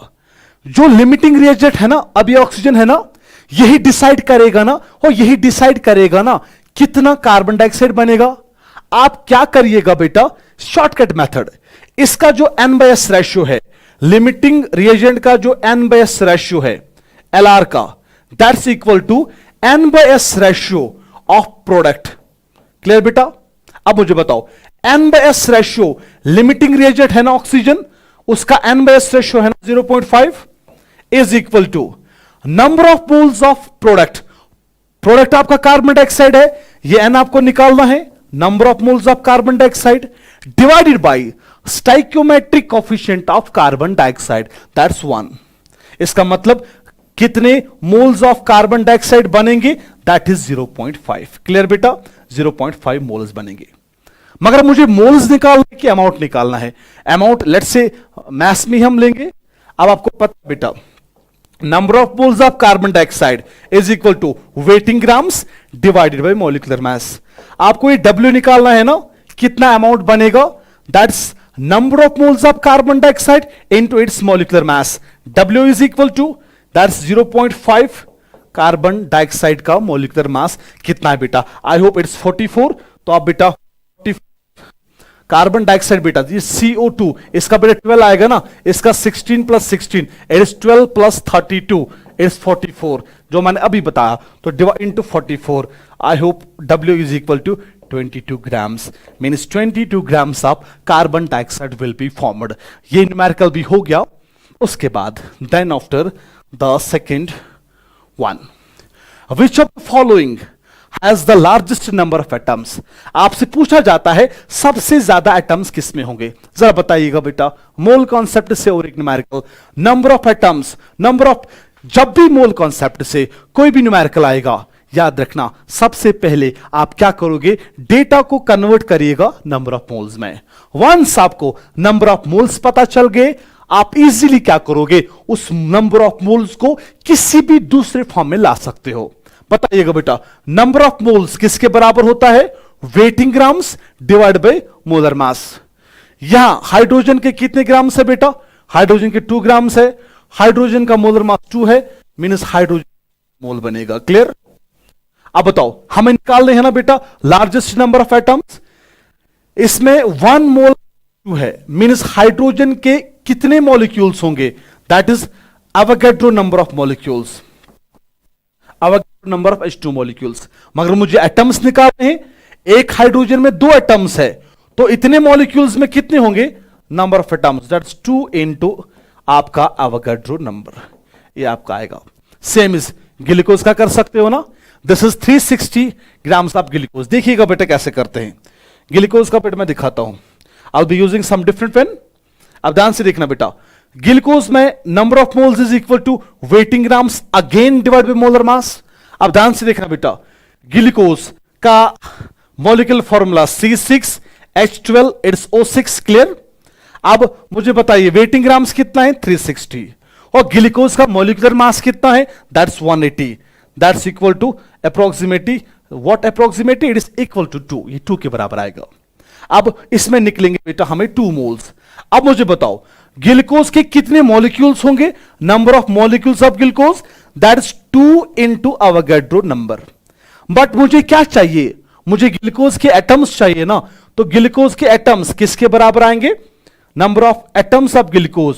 जो लिमिटिंग रिएजेंट है ना, अब ये ऑक्सीजन है ना, यही डिसाइड करेगा ना, और यही डिसाइड करेगा ना कितना कार्बन डाइऑक्साइड बनेगा। आप क्या करिएगा बेटा, शॉर्टकट मेथड, इसका जो N/S रेशियो है, लिमिटिंग रिएजेंट का जो N/S रेशियो है LR का, that's equal to N/S ratio of product. Clear बेटा? अब मुझे बताओ N/S रेशियो, लिमिटिंग रिएजेंट है ना ऑक्सीजन, उसका N/S रेशियो है ना 0.5, is equal to number of moles of product. Product आपका कार्बन डाइऑक्साइड है, ये N आपको निकालना है, number of moles of carbon dioxide divided by stoichiometric coefficient of carbon dioxide, that's 1। इसका मतलब कितने मोल्स ऑफ कार्बन डाइऑक्साइड बनेंगे? That is 0.5। क्लियर बेटा? 0.5 मोल्स बनेंगे। मगर मुझे मोल्स निकालने की अमाउंट निकालना है। अमाउंट लेट्स से मैथ्स में हम लेंगे। अब आपको पता बेटा number of moles of carbon dioxide is equal to weight in grams divided by molecular mass. आपको ये W निकालना है ना, कितना अमाउंट बनेगा? That's number of moles of carbon dioxide into its molecular mass. W is equal to that's 0.5, carbon dioxide का molecular mass कितना है बेटा? I hope it's 44। तो आप बेटा कार्बन डाइऑक्साइड बेटा ये CO2, इसका बेटा 12 आएगा ना, इसका 16 + 16 इट इज 12 + 32 इज 44, जो मैंने अभी बताया, तो divide into 44। I hope W is equal to 22 grams, means 22 grams of carbon dioxide will be formed. ये न्यूमेरिकल भी हो गया। उसके बाद then after the second one, which of the following has the largest number of atoms. आपसे पूछा जाता है सबसे ज्यादा एटम्स किसमें होंगे, जरा बताइएगा बेटा। मोल कॉन्सेप्ट से और एक numerical, number of atoms, number of, जब भी मोल कॉन्सेप्ट से कोई भी न्यूमेरिकल आएगा, याद रखना सबसे पहले आप क्या करोगे, डेटा को कन्वर्ट करिएगा नंबर ऑफ मोल्स में। वंस आपको नंबर ऑफ मोल्स पता चल गए, आप इजीली क्या करोगे, उस नंबर ऑफ मोल्स को किसी भी दूसरे फॉर्म में ला सकते हो। बताइएगा बेटा नंबर ऑफ मोल्स किसके बराबर होता है? Waiting grams divide by molar मास। यहां हाइड्रोजन के कितने ग्राम्स है बेटा? हाइड्रोजन के 2 ग्राम्स है, हाइड्रोजन का मोलर मास 2 है, मींस हाइड्रोजन मोल बनेगा। क्लियर? अब बताओ हमें निकालने हैं ना बेटा लार्जेस्ट नंबर ऑफ एटम्स। इसमें 1 मोल 2 है, मींस हाइड्रोजन के कितने मॉलिक्यूल्स होंगे? That is Avogadro number of molecules, Avogadro number of H2 molecules. मगर मुझे एटम्स निकालने हैं, एक हाइड्रोजन में 2 एटम्स है, तो इतने मॉलिक्यूल्स में कितने होंगे? Number of atoms, that's 2 into आपका एवोगाड्रो नंबर, ये आपका आएगा। सेम इज ग्लूकोज का कर सकते हो ना, this is 360 grams of glucose. देखिएगा बेटा कैसे करते हैं, ग्लूकोज का पेट मैं दिखाता हूं, I will be using some different pen. अब ध्यान से देखना बेटा, ग्लूकोज में number of moles is equal to weight in grams again divide by molar mass. अब ध्यान से देखना बेटा, ग्लूकोज का molecular formula C6H12 it's O6, clear. अब मुझे बताइए वेटिंग ग्राम्स कितना है, 360, और ग्लूकोज का मॉलिक्यूलर मास कितना है, that's 180, that's equal to approximately what, approximately it is equal to 2, ये 2 के बराबर आएगा। अब इसमें निकलेंगे बेटा हमें 2 मोल्स। अब मुझे बताओ ग्लूकोज के कितने मॉलिक्यूल्स होंगे, number of molecules of glucose that is 2 into Avogadro number. But मुझे क्या चाहिए, मुझे ग्लूकोज के एटम्स चाहिए ना, तो ग्लूकोज के एटम्स किसके बराबर आएंगे, number of atoms of glucose.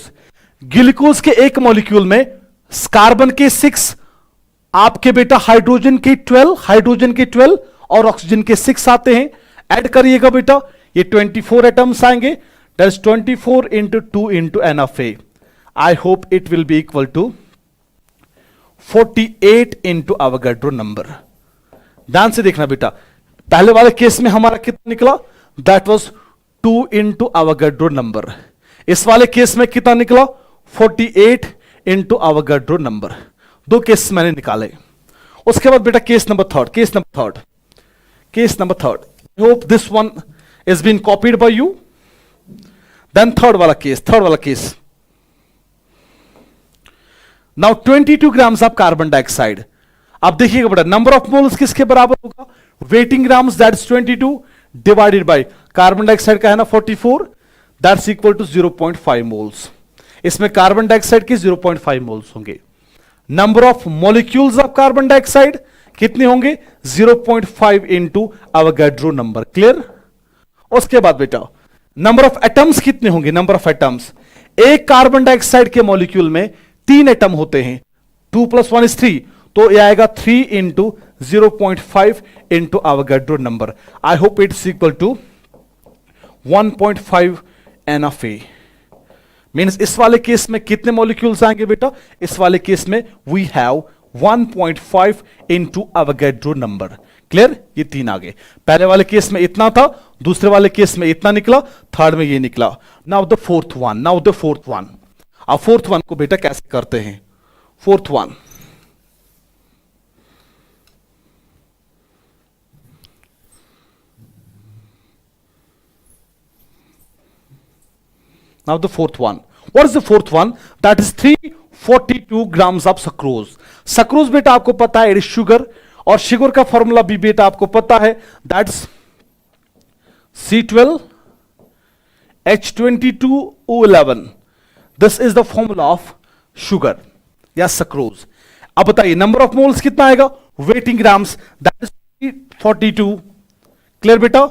Glucose के एक मॉलिक्यूल में कार्बन के 6, आपके बेटा हाइड्रोजन के 12, हाइड्रोजन के 12 और ऑक्सीजन के 6 आते हैं, ऐड करिएगा बेटा, ये 24 एटम्स आएंगे, that is 24 into 2 into NF। I hope it will be equal to 48 into Avogadro number. ध्यान से देखना बेटा, पहले वाले केस में हमारा कितना निकला, that was 2 into Avogadro number. इस वाले केस में कितना निकला, 48 इंटू एवोगाड्रो नंबर। 2 केस मैंने निकाले। उसके बाद बेटा case number third, case number third, I hope this one is been copied by you. Then third वाला case, now 22 grams of carbon dioxide. अब देखिएगा बेटा नंबर ऑफ मोल्स किसके बराबर होगा, weighting grams that is 22 divided by carbon dioxide का है ना 44, दैट्स इक्वल टू 0.5 मोल्स। इसमें कार्बन डाइऑक्साइड के 0.5 मोल्स होंगे। Number of molecules of carbon dioxide कितने होंगे, 0.5 इंटू एवोगाड्रो नंबर, क्लियर। उसके बाद बेटा नंबर ऑफ एटम्स कितने होंगे, नंबर ऑफ एटम्स, एक कार्बन डाइऑक्साइड के मॉलिक्यूल में 3 एटम होते हैं, 2 + 1 = 3, तो यह आएगा 3 into 0.5 into Avogadro number. I hope it's equal to 1.5 NF। Means इस वाले केस में कितने मॉलिक्यूल्स आएंगे बेटा, इस वाले केस में we have 1.5 into Avogadro number, clear. ये 3 आ गए, पहले वाले केस में इतना था, दूसरे वाले केस में इतना निकला, थर्ड में ये निकला। नाउ द फोर्थ वन, अब फोर्थ वन को बेटा कैसे करते हैं, fourth one, now the fourth one, what is the fourth one, that is 342 grams of sucrose। sucrose बेटा आपको पता है इट इज शुगर, और शुगर का फॉर्मूला भी बेटा आपको पता है, that's C12H22O11, this is the formula of sugar या सक्रोज। अब बताइए नंबर ऑफ मोल्स कितना आएगा, waiting grams that is 342, clear बेटा।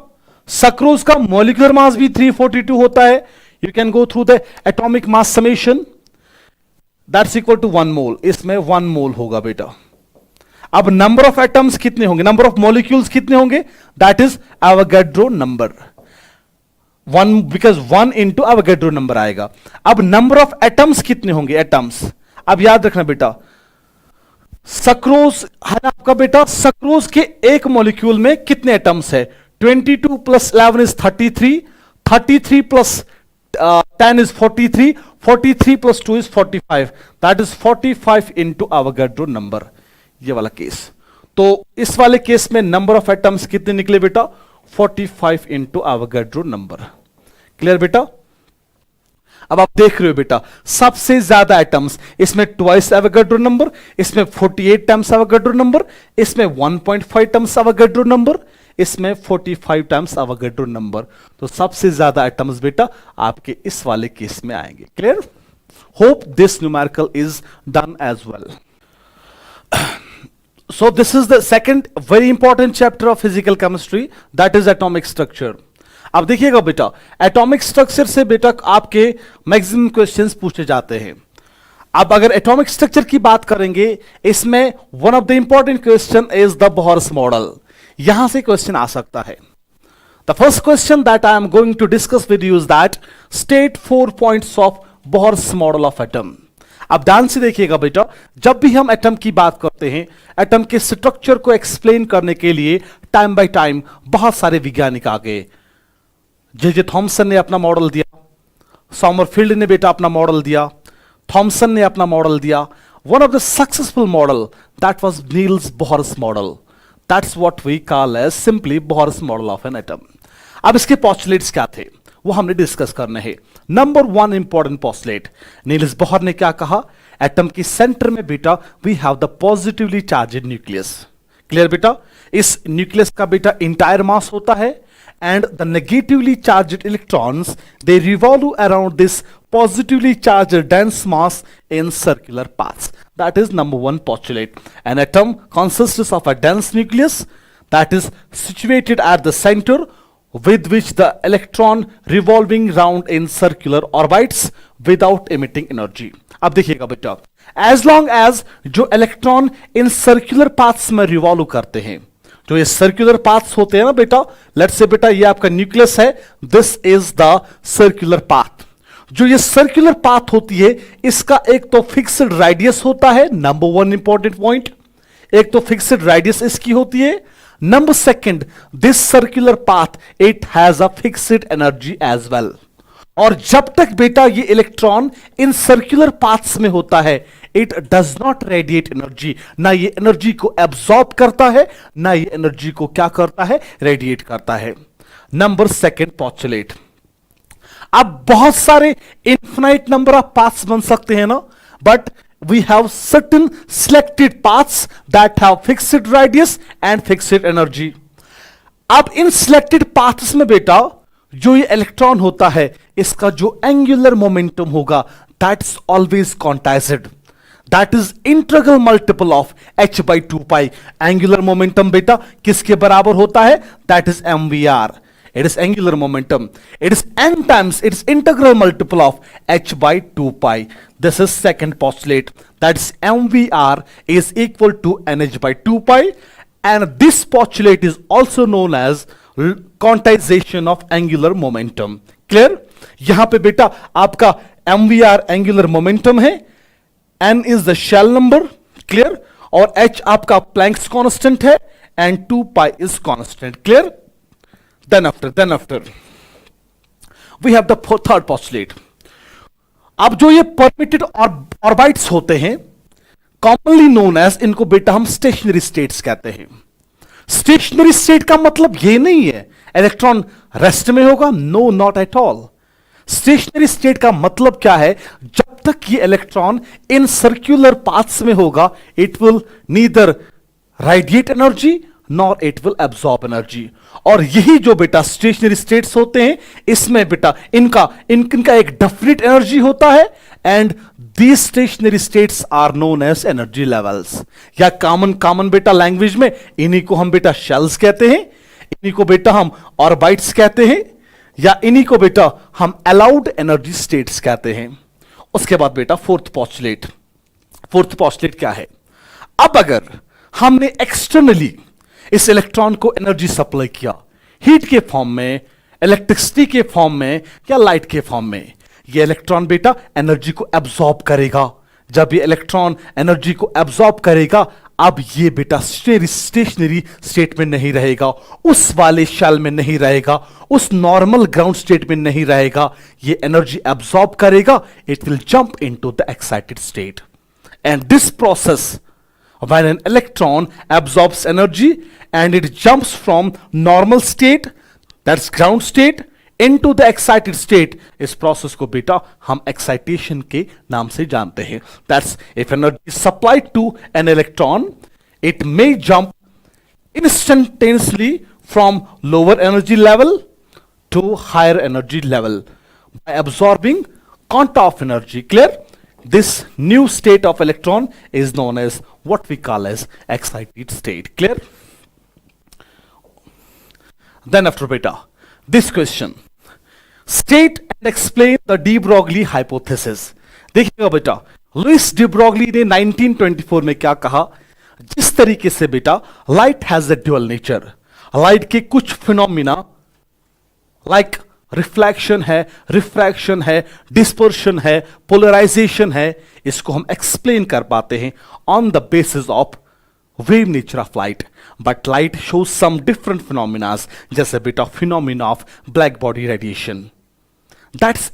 सक्रोज का मॉलिक्यूलर मास भी 342 होता है, you can go through the atomic mass summation, that's equal to 1 mole, इसमें 1 मोल होगा बेटा। अब नंबर ऑफ एटम्स कितने होंगे, नंबर ऑफ मॉलिक्यूल्स कितने होंगे, that is Avogadro number, 1 because 1 into Avogadro number आएगा। अब नंबर ऑफ एटम्स कितने होंगे, एटम्स, अब याद रखना बेटा, सक्रोज है ना आपका बेटा, सक्रोज के एक मॉलिक्यूल में कितने एटम्स है, 22 + 11 is 33, 33 + 10 is 43, 43 + 2 is 45, that is 45 into Avogadro number, ये वाला केस। तो इस वाले केस में नंबर ऑफ एटम्स कितने निकले बेटा, 45 इंटू एवोगाड्रो नंबर, क्लियर बेटा। अब आप देख रहे हो बेटा सबसे ज्यादा एटम्स, इसमें ट्वाइस एवोगाड्रो नंबर, इसमें 48 टाइम्स एवोगाड्रो नंबर, इसमें 1.5 टाइम्स एवोगाड्रो नंबर, इसमें 45 टाइम्स एवोगाड्रो नंबर। तो सबसे ज्यादा एटम्स बेटा आपके इस वाले केस में आएंगे, clear. Hope this numerical is done as well. So this is the second very important chapter of physical chemistry, that is atomic structure। अब देखिएगा बेटा एटॉमिक स्ट्रक्चर से बेटा आपके मैक्सिमम क्वेश्चंस पूछे जाते हैं। अब अगर एटॉमिक स्ट्रक्चर की बात करेंगे, इसमें one of the important question is the Bohr's model, यहां से क्वेश्चन आ सकता है। The first question that I am going to discuss with you is that state 4 points of Bohr's model of atom. अब ध्यान से देखिएगा बेटा, जब भी हम एटम की बात करते हैं, एटम के स्ट्रक्चर को एक्सप्लेन करने के लिए टाइम बाय टाइम बहुत सारे वैज्ञानिक आ गए। जे थॉमसन ने अपना मॉडल दिया, समरफील्ड ने बेटा अपना मॉडल दिया, थॉमसन ने अपना मॉडल दिया। One of the successful model that was Niels Bohr's model, that's what we call as simply Bohr's model of an atom. अब इसके पोस्टुलेट्स क्या थे वो हमने डिस्कस करने हैं। Number 1 important postulate, Niels Bohr ने क्या कहा, एटम की सेंटर में बेटा we have the positively charged nucleus. Clear बेटा, इस न्यूक्लियस का बेटा इंटायर मास होता है and the negatively charged electrons they revolve around this positively charged dense mass in circular paths. That is number 1 postulate. An atom consists of a dense nucleus that is situated at the center with which the electron revolving round in circular orbits without emitting energy. अब देखिएगा बेटा, as long as जो electron in circular paths में revolve करते हैं, जो ये circular paths होते हैं ना बेटा, लेट्स से बेटा ये आपका न्यूक्लियस है, this is the circular path. जो ये सर्कुलर पाथ होती है इसका एक तो फिक्स्ड रेडियस होता है, नंबर 1 इंपॉर्टेंट पॉइंट, एक तो फिक्स्ड रेडियस इसकी होती है। Number 2, this circular path it has a fixed energy as well. और जब तक बेटा ये इलेक्ट्रॉन इन सर्कुलर पाथ्स में होता है, it does not radiate energy, ना ये एनर्जी को एब्सॉर्ब करता है, ना ये एनर्जी को क्या करता है, रेडिएट करता है। नंबर 2 पोस्टुलेट, अब बहुत सारे इनफिनाइट नंबर ऑफ पाथ्स बन सकते हैं ना, but we have certain selected paths that have fixed radius and fixed energy. अब इन selected paths में बेटा जो ये इलेक्ट्रॉन होता है इसका जो एंगुलर मोमेंटम होगा that's always quantized. That is integral multiple of h/2 angular momentum बेटा किसके बराबर होता है, that is mvr. It is angular momentum. It is n times its integral multiple of h/2. This is second postulate. That's mvr is equal to nh/2, and this postulate is also known as quantization of angular momentum. Clear? यहां पे बेटा आपका mvr angular momentum है, n is the shell number. Clear? और h आपका Planck's constant है and 2 is constant. Clear? Then after we have the third postulate. अब जो ये परमिटेड ऑर्बिट्स होते हैं कॉमनली नोन एज, इनको बेटा हम स्टेशनरी स्टेट्स कहते हैं। स्टेशनरी स्टेट का मतलब ये नहीं है इलेक्ट्रॉन रेस्ट में होगा, no not at all. Stationary state का मतलब क्या है, जब तक ये इलेक्ट्रॉन इन सर्कुलर पाथ्स में होगा it will neither radiate energy nor it will absorb energy. और यही जो बेटा स्टेशनरी स्टेट्स होते हैं इसमें बेटा इनका एक डेफिनेट एनर्जी होता है, and these stationary states are known as energy levels, या कॉमन बेटा लैंग्वेज में इन्हीं को हम बेटा शेल्स कहते हैं, इन्हीं को बेटा हम ऑर्बिट्स कहते हैं, या इन्हीं को बेटा हम अलाउड एनर्जी स्टेट्स कहते हैं। उसके बाद बेटा फोर्थ पोस्टुलेट क्या है, अब अगर हमने एक्सटर्नली इस इलेक्ट्रॉन को एनर्जी सप्लाई किया, हीट के फॉर्म में, इलेक्ट्रिसिटी के फॉर्म में या लाइट के फॉर्म में, ये इलेक्ट्रॉन बेटा एनर्जी को एब्सॉर्ब करेगा। जब ये इलेक्ट्रॉन एनर्जी को एब्सॉर्ब करेगा, अब ये बेटा स्टेशनरी स्टेट में नहीं रहेगा, उस वाले शेल में नहीं रहेगा, उस नॉर्मल ग्राउंड स्टेट में नहीं रहेगा, ये एनर्जी एब्सॉर्ब करेगा, it will jump into the excited state. And this process when an electron absorbs energy and it jumps from normal state, that's ground state, into the excited state, इस process को बेटा हम excitation के नाम से जानते हैं। That's if energy is supplied to an electron, it may jump instantaneously from lower energy level to higher energy level by absorbing quanta of energy. Clear? This new state of electron is known as what we call as excited state. Clear? Then after beta, this question, state and explain the de Broglie hypothesis. देखिएगा बेटा, Louis de Broglie ने 1924 में क्या कहा, जिस तरीके से बेटा light has a dual nature, light के कुछ फिनोमिना लाइक रिफ्लेक्शन है, रिफ्रैक्शन है, डिस्पर्शन है, पोलराइजेशन है, इसको हम एक्सप्लेन कर पाते हैं on the basis of wave nature of light. But light shows some different phenomenas, जैसे बेटा phenomena of black body radiation. That's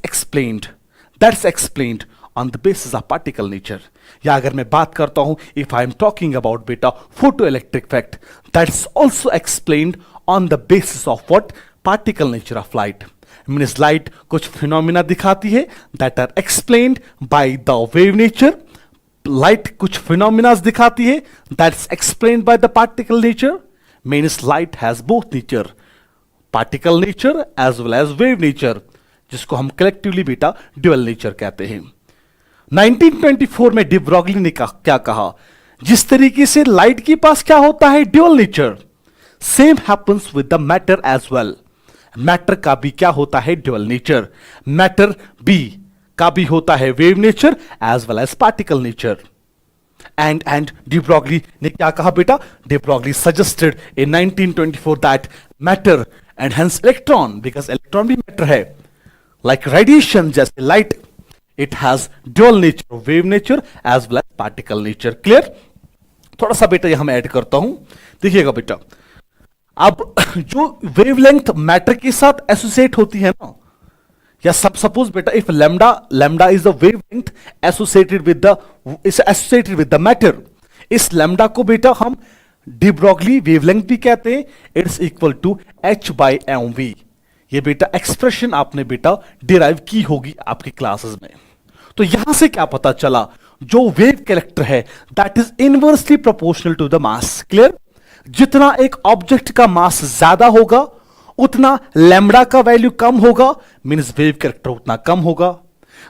explained on the basis of particle nature. या अगर मैं बात करता हूं, if I am talking about बेटा photo electric effect, that's also explained on the basis of what, particle nature of light. Means light कुछ phenomena दिखाती है that are explained by the wave nature. Light कुछ phenomena दिखाती है that's explained by the particle nature. Means light has both nature, particle nature as well as wave nature, जिसको हम collectively बेटा dual nature कहते हैं. 1924 में डी ब्रॉगली ने क्या कहा, जिस तरीके से लाइट के पास क्या होता है, dual nature, same happens with the matter as well. Matter का भी क्या होता है, ड्यूअल नेचर. मैटर बी का भी होता है wave nature as well as particle nature. And de Broglie ने क्या कहा बेटा, de Broglie suggested in 1924 that matter and hence electron, because electron भी मैटर है, लाइक रेडिएशन जैसे light, it has dual nature, wave nature as well as particle nature. Clear. थोड़ा सा बेटा यहां मैं ऐड करता हूं, देखिएगा बेटा. अब जो वेवलेंथ मैटर के साथ एसोसिएट होती है ना, या सपोज बेटा if lambda is the wavelength associated with the matter, इस लैम्डा को बेटा हम डी ब्रॉगली वेवलेंथ भी कहते हैं. It's equal to h/mv. ये बेटा एक्सप्रेशन आपने बेटा डिराइव की होगी आपकी क्लासेस में. तो यहां से क्या पता चला, जो वेव कैरेक्टर है that is inversely proportional to the mass. Clear. जितना एक ऑब्जेक्ट का मास ज्यादा होगा उतना लैम्डा का वैल्यू कम होगा, मींस वेव कैरेक्टर उतना कम होगा.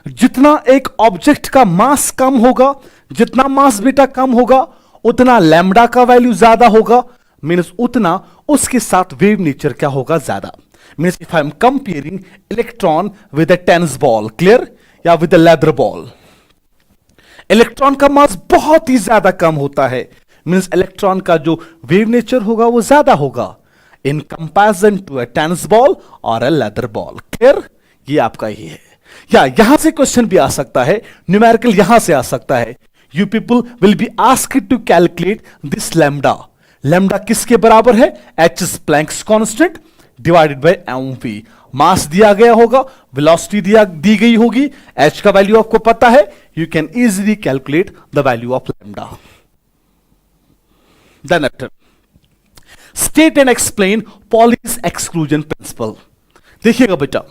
जितना एक ऑब्जेक्ट का मास कम होगा, जितना मास बेटा कम होगा उतना लैम्डा का वैल्यू ज्यादा होगा, मींस उतना उसके साथ वेव नेचर क्या होगा, ज्यादा. Means if I am comparing electron with a tennis ball, clear, या with a leather ball, electron का मास बहुत ही ज्यादा कम होता है, मींस इलेक्ट्रॉन का जो वेव नेचर होगा वो ज्यादा होगा in comparison to a tennis ball और अ लेदर बॉल. क्लियर. ये आपका ही है. या यहां से क्वेश्चन भी आ सकता है, न्यूमेरिकल यहां से आ सकता है. You people will be asked to calculate this lambda. Lambda किसके बराबर है, H is Planck's constant divided by mv. Mass दिया गया होगा, वेलोसिटी दी गई होगी, h का वैल्यू आपको पता है, you can easily calculate the value of lambda. Then after, state and explain Pauli's exclusion principle. देखिएगा बेटा,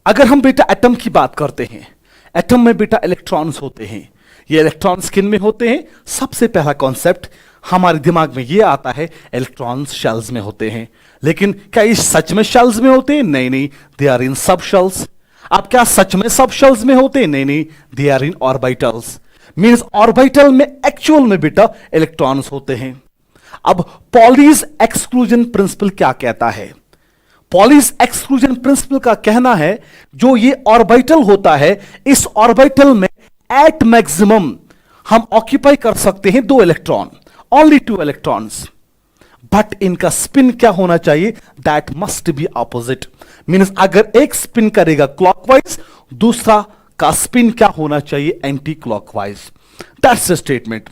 अगर हम बेटा एटम की बात करते हैं, एटम में बेटा इलेक्ट्रॉन्स होते हैं. ये इलेक्ट्रॉन्स किन में होते हैं, सबसे पहला कॉन्सेप्ट हमारे दिमाग में ये आता है, इलेक्ट्रॉन्स शेल्स में होते हैं. लेकिन क्या ये सच में शेल्स में होते हैं, नहीं, दे आर इन सब शेल्स. आप क्या सच में सब शेल्स में होते हैं, नहीं, they are in orbitals. Means orbital में एक्चुअल में बेटा इलेक्ट्रॉन्स होते हैं. अब पॉलीज एक्सक्लूजन प्रिंसिपल क्या कहता है, पॉलीज एक्सक्लूजन प्रिंसिपल का कहना है जो ये ऑर्बिटल होता है, इस ऑर्बिटल में एट मैक्सिमम हम ऑक्यूपाई कर सकते हैं 2 इलेक्ट्रॉन, ओनली 2 इलेक्ट्रॉन्स. बट इनका स्पिन क्या होना चाहिए, that must be opposite. Means अगर एक स्पिन करेगा क्लॉकवाइज, दूसरा का स्पिन क्या होना चाहिए, anti clockwise. That's the statement.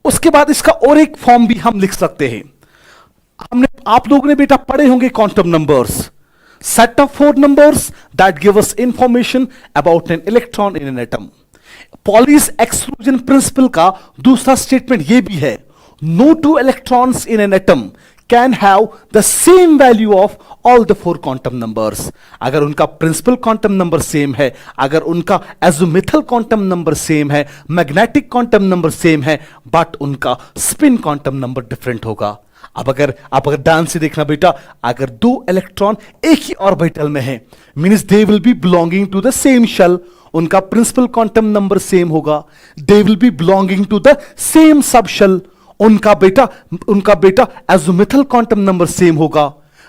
उसके बाद इसका और एक फॉर्म भी हम लिख सकते हैं. आप लोगों ने बेटा पढ़े होंगे quantum numbers, set of 4 numbers that give us information about an electron in an atom. Pauli's exclusion principle का दूसरा स्टेटमेंट यह भी है, no 2 electrons in an atom can have the same value of all the 4 quantum numbers. अगर उनका principal quantum number same है, अगर उनका एज़ोमिथल क्वांटम नंबर सेम है, मैग्नेटिक क्वांटम नंबर सेम है, बट उनका स्पिन क्वांटम नंबर डिफरेंट होगा. अब अगर ध्यान से देखना बेटा, अगर 2 इलेक्ट्रॉन एक ही ऑर्बिटल में है, means they will be belonging to the same shell, उनका प्रिंसिपल क्वांटम नंबर सेम होगा, they will be belonging to the same subshell, उनका बेटा एज़ोमिथल क्वांटम नंबर सेम होगा.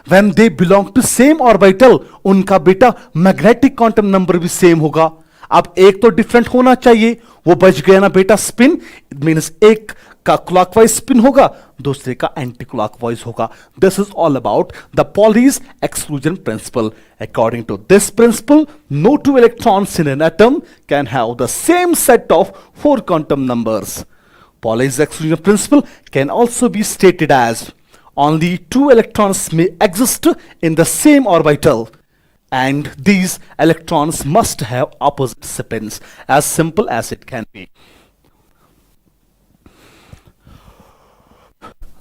When they belong to same orbital, उनका बेटा magnetic quantum number भी same होगा. अब एक तो डिफरेंट होना चाहिए, वो बच गया ना बेटा स्पिन. मीन्स एक का क्लॉकवाइज स्पिन होगा, दूसरे का एंटी क्लॉकवाइज होगा. This is all about the Pauli's exclusion principle. According to this principle, no two electrons in an atom can have the same set of four quantum numbers. Pauli's exclusion principle can also be stated as only two electrons may exist in the same orbital, and these electrons must have opposite spins. As simple as it can be.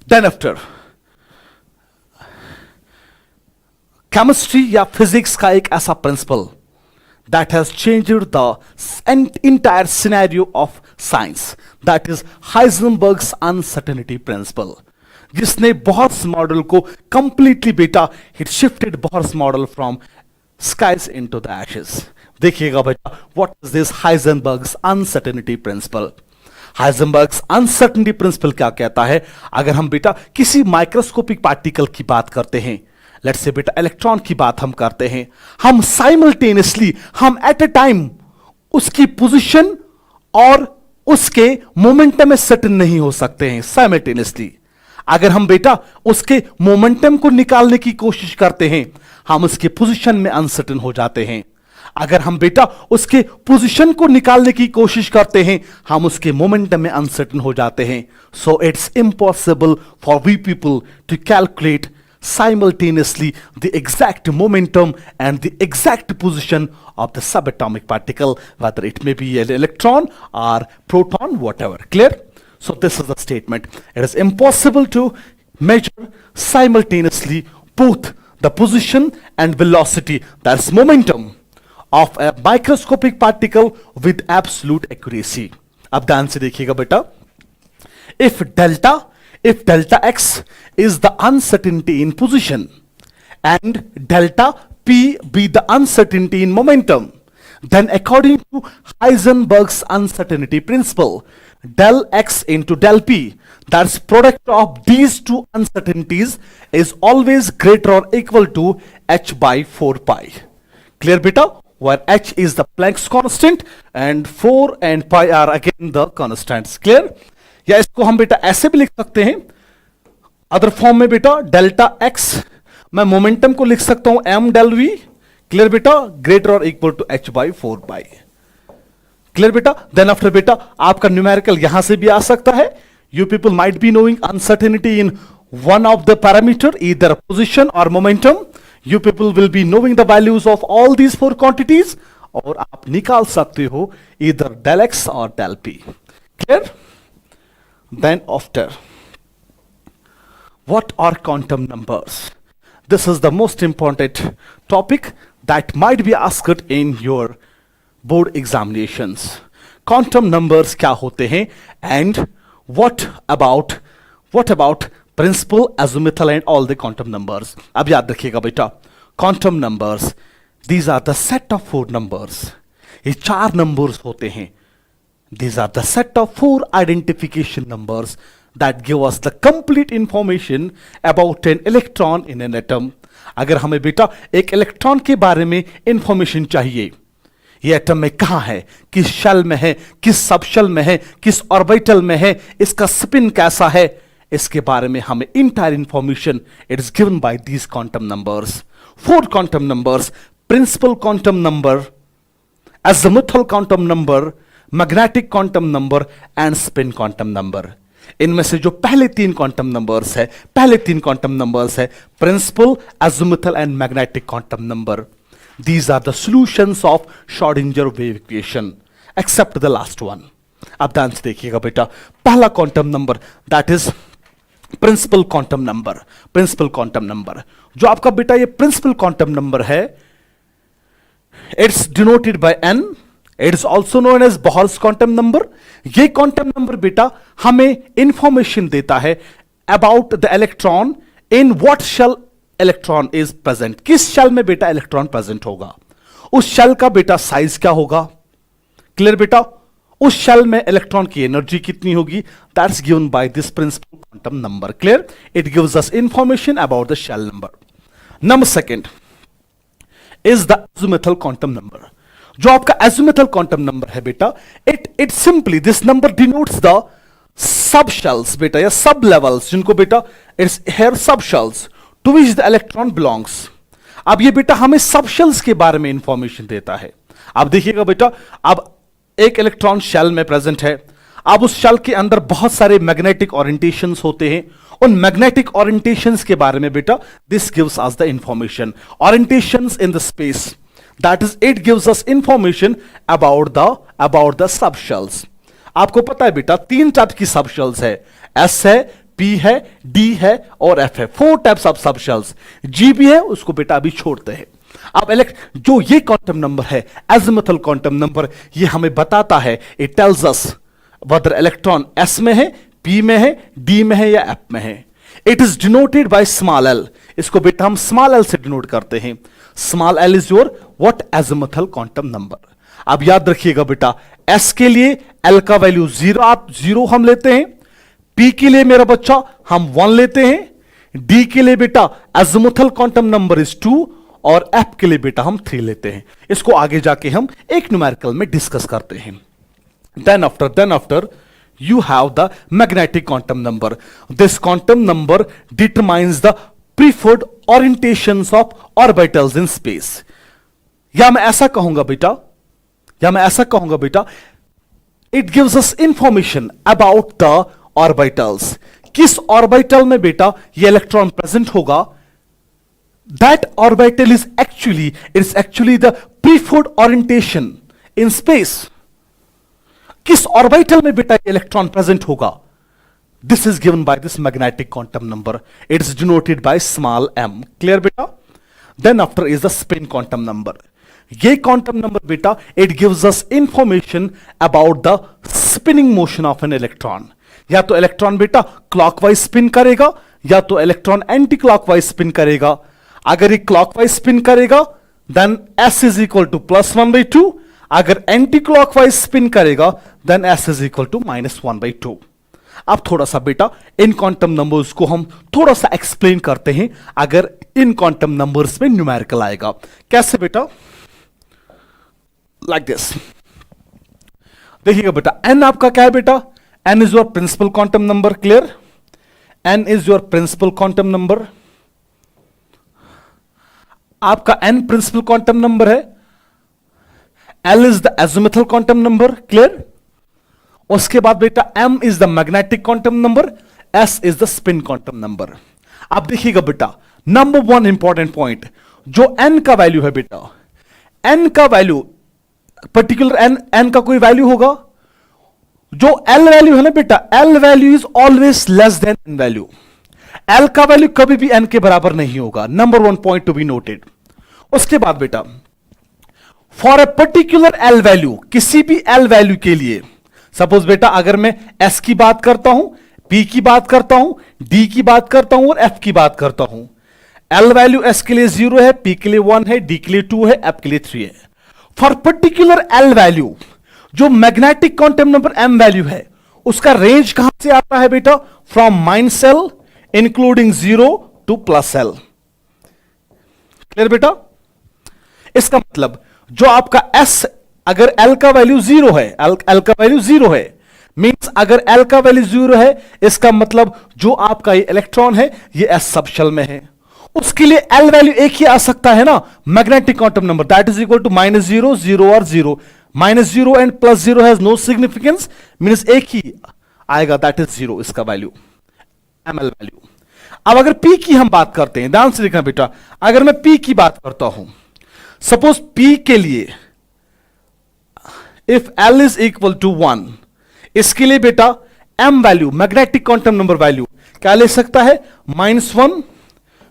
Then after, chemistry या physics का एक ऐसा principal that has changed the entire scenario of science, that is Heisenberg's uncertainty principle, जिसने Bohr's model को completely बेटा hit shifted Bohr's model from skies into the ashes. देखिएगा बेटा, what is this Heisenberg's uncertainty principle? Heisenberg's uncertainty principle क्या कहता है? अगर हम बेटा किसी माइक्रोस्कोपिक पार्टिकल की बात करते हैं, लेट्स से बेटा इलेक्ट्रॉन की बात हम करते हैं, हम साइमल्टेनियसली, हम एट ए टाइम उसकी पोजीशन और उसके मोमेंटम में सर्टेन नहीं हो सकते हैं साइमल्टेनियसली. अगर हम बेटा उसके मोमेंटम को निकालने की कोशिश करते हैं, हम उसके पोजीशन में अनसर्टेन हो जाते हैं. अगर हम बेटा उसके पोजीशन को निकालने की कोशिश करते हैं, हम उसके मोमेंटम में अनसर्टेन हो जाते हैं. So it's impossible for we people to calculate simultaneously the exact momentum and the exact position of the subatomic particle, whether it may be an electron or proton, whatever. Clear? So this is the statement. It is impossible to measure simultaneously both the position and velocity, that's momentum, of a microscopic particle with absolute accuracy. अब ध्यान से देखिएगा बेटा, if delta x is the uncertainty in position and delta p be the uncertainty in momentum, then according to Heisenberg's uncertainty principle, del x into del p, that's product of these two uncertainties, is always greater or equal to h by 4 pi. Clear beta? Where h is the Planck's constant and 4 and pi are again the constants. Clear? या इसको हम बेटा ऐसे भी लिख सकते हैं other form में बेटा, डेल्टा एक्स मैं मोमेंटम को लिख सकता हूं एम डेल वी. क्लियर बेटा? ग्रेटर और equal to H by 4 pi. Clear बेटा? देन आफ्टर बेटा आपका न्यूमेरिकल यहां से भी आ सकता है. You people might be knowing uncertainty in one of the parameter, either position और momentum. You people will be knowing the values of all these 4 quantities और आप निकाल सकते हो ईदर डेल एक्स और del P. Clear? Then after, what are quantum numbers? This is the most important topic that might be asked in your board examinations. Quantum numbers क्या होते हैं and what about principal, azimuthal and all the quantum numbers? अब याद रखिएगा बेटा, quantum numbers, these are the set of 4 numbers. ये 4 numbers होते हैं. These are the set of 4 identification numbers that give us the complete information about an electron in an atom. अगर हमें बेटा एक इलेक्ट्रॉन के बारे में इंफॉर्मेशन चाहिए, ये एटम में कहां है, किस शेल में है, किस सबशेल में है, किस ऑर्बिटल में है, इसका स्पिन कैसा है, इसके बारे में हमें entire information it is given by these quantum numbers. 4 quantum numbers: principal quantum number, azimuthal quantum number, magnetic quantum number and spin quantum number. इनमें से जो पहले 3 क्वांटम नंबर्स है principal, azimuthal and magnetic quantum number. These are the solutions of Schrodinger wave equation except the last one. अब ध्यान से देखिएगा बेटा, पहला quantum number that is principal quantum number. जो आपका बेटा ये प्रिंसिपल क्वांटम नंबर है, it's denoted by n. It is also known as Bohr's quantum number. ये क्वांटम नंबर बेटा हमें इंफॉर्मेशन देता है about the electron, in what shell electron is present. किस शेल में बेटा इलेक्ट्रॉन प्रेजेंट होगा, उस शेल का बेटा साइज क्या होगा. क्लियर बेटा? उस शेल में इलेक्ट्रॉन की एनर्जी कितनी होगी, that's given by this principal quantum number. Clear? It gives us information about the shell number. Number second is the azimuthal quantum number. जो आपका अज़ीमुथल क्वांटम नंबर है बेटा, it simply this number denotes the subshells बेटा या sublevels, जिनको बेटा it's here subshells to which the electron belongs. अब ये बेटा हमें सब शेल्स के बारे में इंफॉर्मेशन देता है। अब देखिएगा बेटा, अब एक इलेक्ट्रॉन शेल में प्रेजेंट है। अब उस शेल के अंदर बहुत सारे मैग्नेटिक ओरिएंटेशंस होते हैं। उन मैग्नेटिक ओरिएंटेशंस के बारे में बेटा this gives us the information, orientations in the space, that is it gives us information about the sub shells. आपको पता है बेटा तीन टाइप की सब शेल्स है, एस है, पी है, डी है और एफ है। 4 टाइप्स ऑफ सब शेल्स। जी भी है, उसको बेटा अभी छोड़ते हैं। अब जो ये क्वांटम नंबर है, एजिमुथल क्वांटम नंबर, ये हमें बताता है, it tells us whether electron S में है, पी में है, डी में है या एफ में है। It is denoted by small L. इसको बेटा हम स्मॉल एल से डिनोट करते हैं। Small L is your what, azimuthal quantum number. अब याद रखिएगा बेटा, एस के लिए एल का वैल्यू 0 हम लेते हैं, पी के लिए मेरा बच्चा हम 1 लेते हैं, डी के लिए बेटा एजिमुथल क्वांटम नंबर इज 2 और एफ के लिए बेटा हम 3 लेते हैं। इसको आगे जाके हम एक न्यूमेरिकल में डिस्कस करते हैं। Then after you have the magnetic quantum number. This quantum number determines the preferred orientations of orbitals in space. या मैं ऐसा कहूंगा बेटा, it gives us information about the orbitals. किस ऑर्बिटल में बेटा ये इलेक्ट्रॉन प्रेजेंट होगा, that orbital is actually the preferred orientation in space. किस ऑर्बिटल में बेटा इलेक्ट्रॉन प्रेजेंट होगा, this is given by this magnetic quantum number, it is denoted by small m. Clear बेटा? Then after is the spin quantum number. ये quantum number बेटा it gives us information about the spinning motion of an electron. या तो electron बेटा clockwise spin करेगा या तो electron anti clockwise spin करेगा। अगर ये क्लॉकवाइज स्पिन करेगा then S is equal to +1/2, अगर एंटी क्लॉकवाइज स्पिन करेगा then S is equal to -1/2। अब थोड़ा सा बेटा इन क्वांटम नंबर्स को हम थोड़ा सा एक्सप्लेन करते हैं। अगर इन क्वांटम नंबर्स में न्यूमेरिकल आएगा, कैसे बेटा, लाइक दिस। देखिएगा बेटा, एन आपका क्या है बेटा, N is your principal quantum number. Clear? N is your principal quantum number. आपका एन प्रिंसिपल क्वांटम नंबर है। L is the azimuthal quantum number. Clear? उसके बाद बेटा M is the magnetic quantum number, S is the spin quantum number. अब देखिएगा बेटा, number 1 important point, जो N का वैल्यू है बेटा, N का वैल्यू पर्टिकुलर N का कोई वैल्यू होगा, जो L वैल्यू है ना बेटा, L value is always less than N value. L का वैल्यू कभी भी N के बराबर नहीं होगा। Number 1 point to be noted. उसके बाद बेटा for a particular L value, किसी भी एल वैल्यू के लिए, सपोज बेटा अगर मैं एस की बात करता हूं, पी की बात करता हूं, डी की बात करता हूं और एफ की बात करता हूं, एल वैल्यू एस के लिए 0 है, पी के लिए 1 है, डी के लिए 2 है, एफ के लिए 3 है। फॉर पर्टिकुलर एल वैल्यू, जो magnetic quantum number M value है, उसका रेंज कहां से आता है बेटा, from -L including 0 to +L। Clear बेटा? इसका मतलब जो आपका S, अगर L का वैल्यू 0 है, L का वैल्यू 0 है, मींस अगर L का वैल्यू 0 है, इसका मतलब जो आपका ये इलेक्ट्रॉन है ये S सब शेल में है। उसके लिए L वैल्यू एक ही आ सकता है ना, magnetic quantum number, that is equal to -0, 0 और 0। -0 and +0 has no significance, means एक ही आएगा, दैट इज 0 इसका वैल्यू, ML वैल्यू। अब अगर P की हम बात करते हैं, ध्यान से देखना बेटा, अगर मैं P की बात करता हूं, सपोज P के लिए if L is equal to 1, इसके लिए बेटा M value, magnetic quantum number value क्या ले सकता है, -1,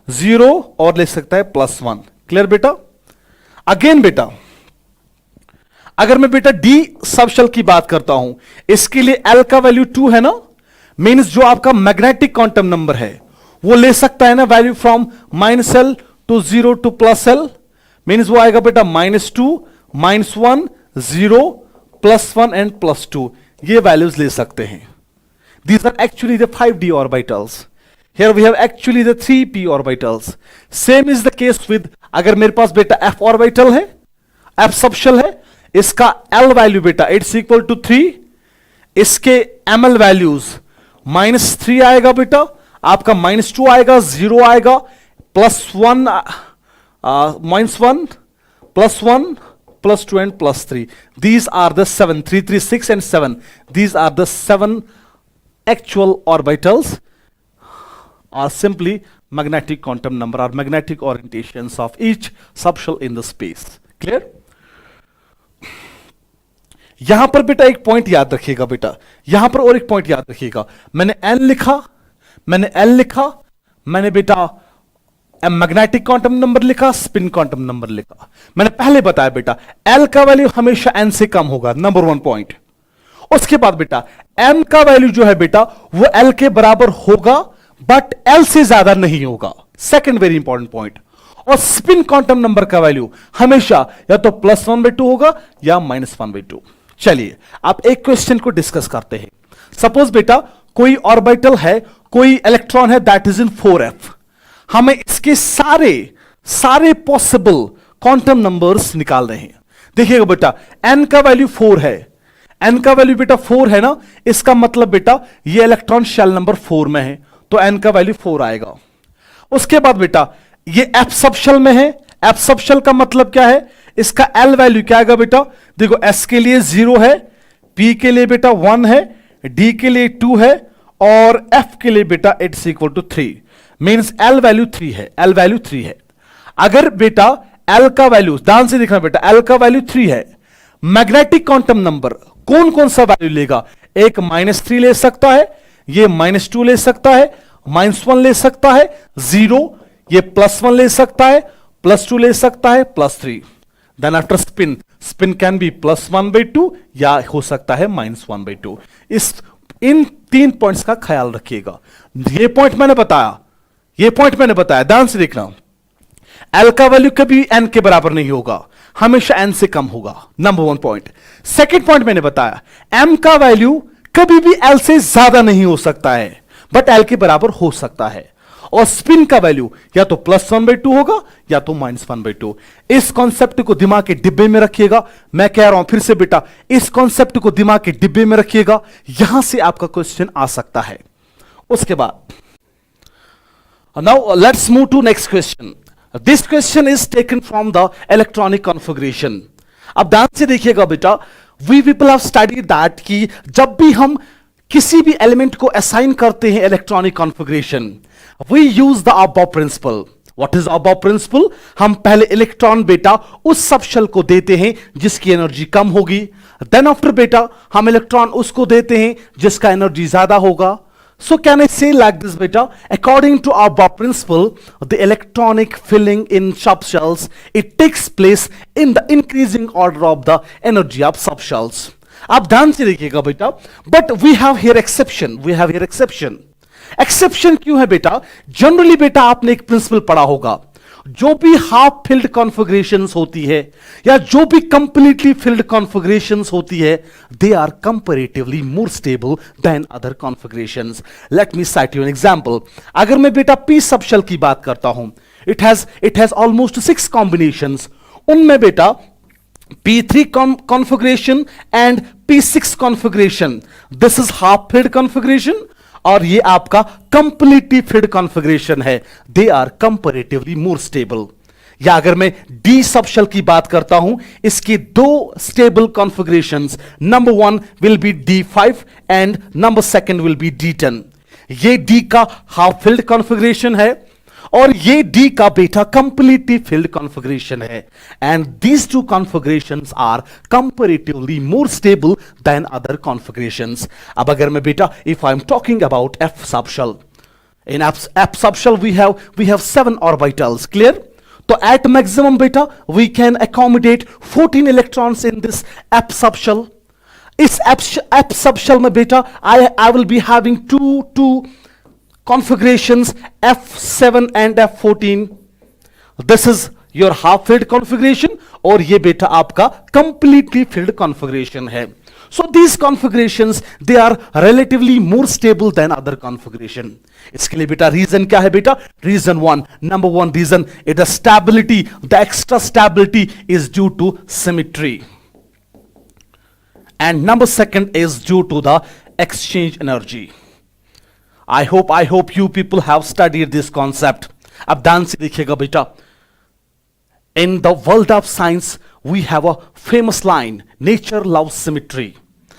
0 और ले सकता है +1। क्लियर बेटा? अगेन बेटा अगर मैं बेटा D सब शेल की बात करता हूं, इसके लिए L का वैल्यू 2 है ना, मींस जो आपका मैग्नेटिक क्वांटम नंबर है वो ले सकता है ना value from -L to 0 to +L, means वो आएगा बेटा -2, -1, 0, +1 एंड +2। ये वैल्यूज ले सकते हैं। These are actually the 5d orbitals. Here we have actually the 3p orbitals. Same is the case with, अगर मेरे पास बेटा f ऑर्बिटल है, f सबशेल है, इसका L वैल्यू बेटा इट्स इक्वल टू 3 इसके ml वैल्यूज -3 आएगा बेटा, आपका -2 आएगा, 0 आएगा, +1 -1 +1 +2 and +3. These are the 7, 3, 3, 6 and 7. These are the 7 actual orbitals are simply magnetic quantum number or magnetic orientations of each subshell in the space. Clear? यहां पर बेटा एक पॉइंट याद रखिएगा बेटा, यहां पर और एक पॉइंट याद रखिएगा। मैंने n लिखा, मैंने l लिखा, मैंने बेटा मैग्नेटिक क्वांटम नंबर लिखा, स्पिन क्वांटम नंबर लिखा। मैंने पहले बताया बेटा l का वैल्यू हमेशा n से कम होगा, नंबर 1 पॉइंट। उसके बाद बेटा m का वैल्यू जो है बेटा वो l के बराबर होगा, बट l से ज्यादा नहीं होगा, सेकंड वेरी इंपॉर्टेंट पॉइंट। और स्पिन क्वांटम नंबर का वैल्यू हमेशा या तो +1/2 होगा या -1/2। चलिए आप एक क्वेश्चन को डिस्कस करते हैं। सपोज बेटा कोई ऑर्बिटल है, कोई इलेक्ट्रॉन है दैट इज इन 4f। हमें इसके सारे पॉसिबल क्वांटम नंबर्स निकाल रहे हैं। देखिएगा बेटा n का वैल्यू 4 है, n का वैल्यू बेटा 4 है ना, इसका मतलब बेटा ये इलेक्ट्रॉन शेल नंबर 4 में है, तो n का वैल्यू 4 आएगा। उसके बाद बेटा ये f सबशेल में है, f सबशेल का मतलब क्या है, इसका l वैल्यू क्या आएगा बेटा, देखो s के लिए 0 है, p के लिए बेटा 1 है, d के लिए 2 है और f के लिए बेटा it's equal to 3, means l value 3 है, l वैल्यू 3 है। अगर बेटा l का वैल्यू ध्यान से देखना बेटा, l का वैल्यू 3 है, मैग्नेटिक क्वांटम नंबर कौन कौन सा वैल्यू लेगा, एक -3 ले सकता है, ये -2 ले सकता है, -1 ले सकता है, 0, ये +1 ले सकता है, +2 ले सकता है, +3। Then after spin can be +1/2 या हो सकता है -1/2। इन 3 पॉइंट्स का ख्याल रखिएगा। ये पॉइंट मैंने बताया, ध्यान से देखना। L का वैल्यू कभी n के बराबर नहीं होगा, हमेशा n से कम होगा, नंबर 1 पॉइंट। सेकंड पॉइंट मैंने बताया m का वैल्यू कभी भी L से ज्यादा नहीं हो सकता है, बट L के बराबर हो सकता है। और स्पिन का वैल्यू या तो +1/2 होगा या तो -1/2। इस कॉन्सेप्ट को दिमाग के डिब्बे में रखिएगा। मैं कह रहा हूं फिर से बेटा, इस कॉन्सेप्ट को दिमाग के डिब्बे में रखिएगा, यहां से आपका क्वेश्चन आ सकता है। उसके बाद now let's move to next question. This question is taken from the electronic configuration. अब ध्यान से देखिएगा बेटा, we people have studied that कि जब भी हम किसी भी एलिमेंट को असाइन करते हैं electronic configuration, we use the Aufbau principle. What is Aufbau principle? हम पहले इलेक्ट्रॉन बेटा उस सबशेल को देते हैं जिसकी एनर्जी कम होगी, देन आफ्टर बेटा हम इलेक्ट्रॉन उसको देते हैं जिसका एनर्जी ज्यादा होगा। So can I say like this beta, according to our Bohr principle, the electronic filling in subshells, it takes place in the increasing order of the energy of subshells. आप ध्यान से देखिएगा बेटा, but we have here exception. Exception क्यों है बेटा? Generally बेटा आपने एक प्रिंसिपल पढ़ा होगा, जो भी हाफ फिल्ड कॉन्फ़िगरेशंस होती है या जो भी कंप्लीटली फिल्ड कॉन्फ़िगरेशंस होती है, they are comparatively more stable than other configurations. Let me cite you an example. अगर मैं बेटा पी सबशेल की बात करता हूं, इट हैज ऑलमोस्ट 6 कॉम्बिनेशंस। उनमें बेटा P3 configuration and P6 configuration, this is half filled configuration, और ये आपका कंप्लीटली फिल्ड कॉन्फ़िगरेशन है। They are comparatively more stable. या अगर मैं डी सबशेल की बात करता हूं, इसकी 2 stable configurations, number 1 will be D5 and number 2 will be D10। ये डी का हाफ फिल्ड कॉन्फ़िगरेशन है और ये डी का बेटा कंप्लीटली फिल्ड कॉन्फ़िगरेशन है, and these 2 configurations are comparatively more stable than other configurations. अब अगर मैं बेटा if I am talking about F subshell, in F subshell we have 7 orbitals, clear? तो एट मैक्सिमम बेटा we can accommodate 14 electrons in this F subshell. इस F subshell में बेटा I will be having two configurations F7 and F14. This is your half filled configuration और ये बेटा आपका completely filled configuration है। So these configurations they are relatively more stable than other configuration. इसके लिए बेटा रीजन क्या है बेटा? Reason 1, number 1 reason is the stability. The extra stability is due to symmetry. and number second is due to the exchange energy. I hope you people have studied this concept. अब ध्यान से देखिएगा बेटा, in the world of science we have a famous line, nature loves symmetry.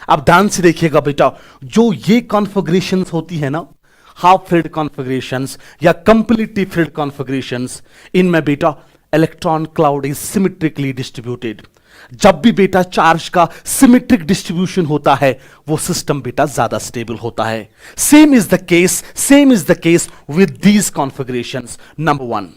अब ध्यान से देखिएगा बेटा, जो ये कॉन्फ़िगरेशंस होती है ना, हाफ फिल्ड कॉन्फ़िगरेशंस या कंप्लीटली फिल्ड कॉन्फ़िगरेशंस, इनमें बेटा electron cloud is symmetrically distributed. जब भी बेटा चार्ज का सिमेट्रिक डिस्ट्रीब्यूशन होता है, वो सिस्टम बेटा ज्यादा स्टेबल होता है. Same is the case with these configurations. Number one.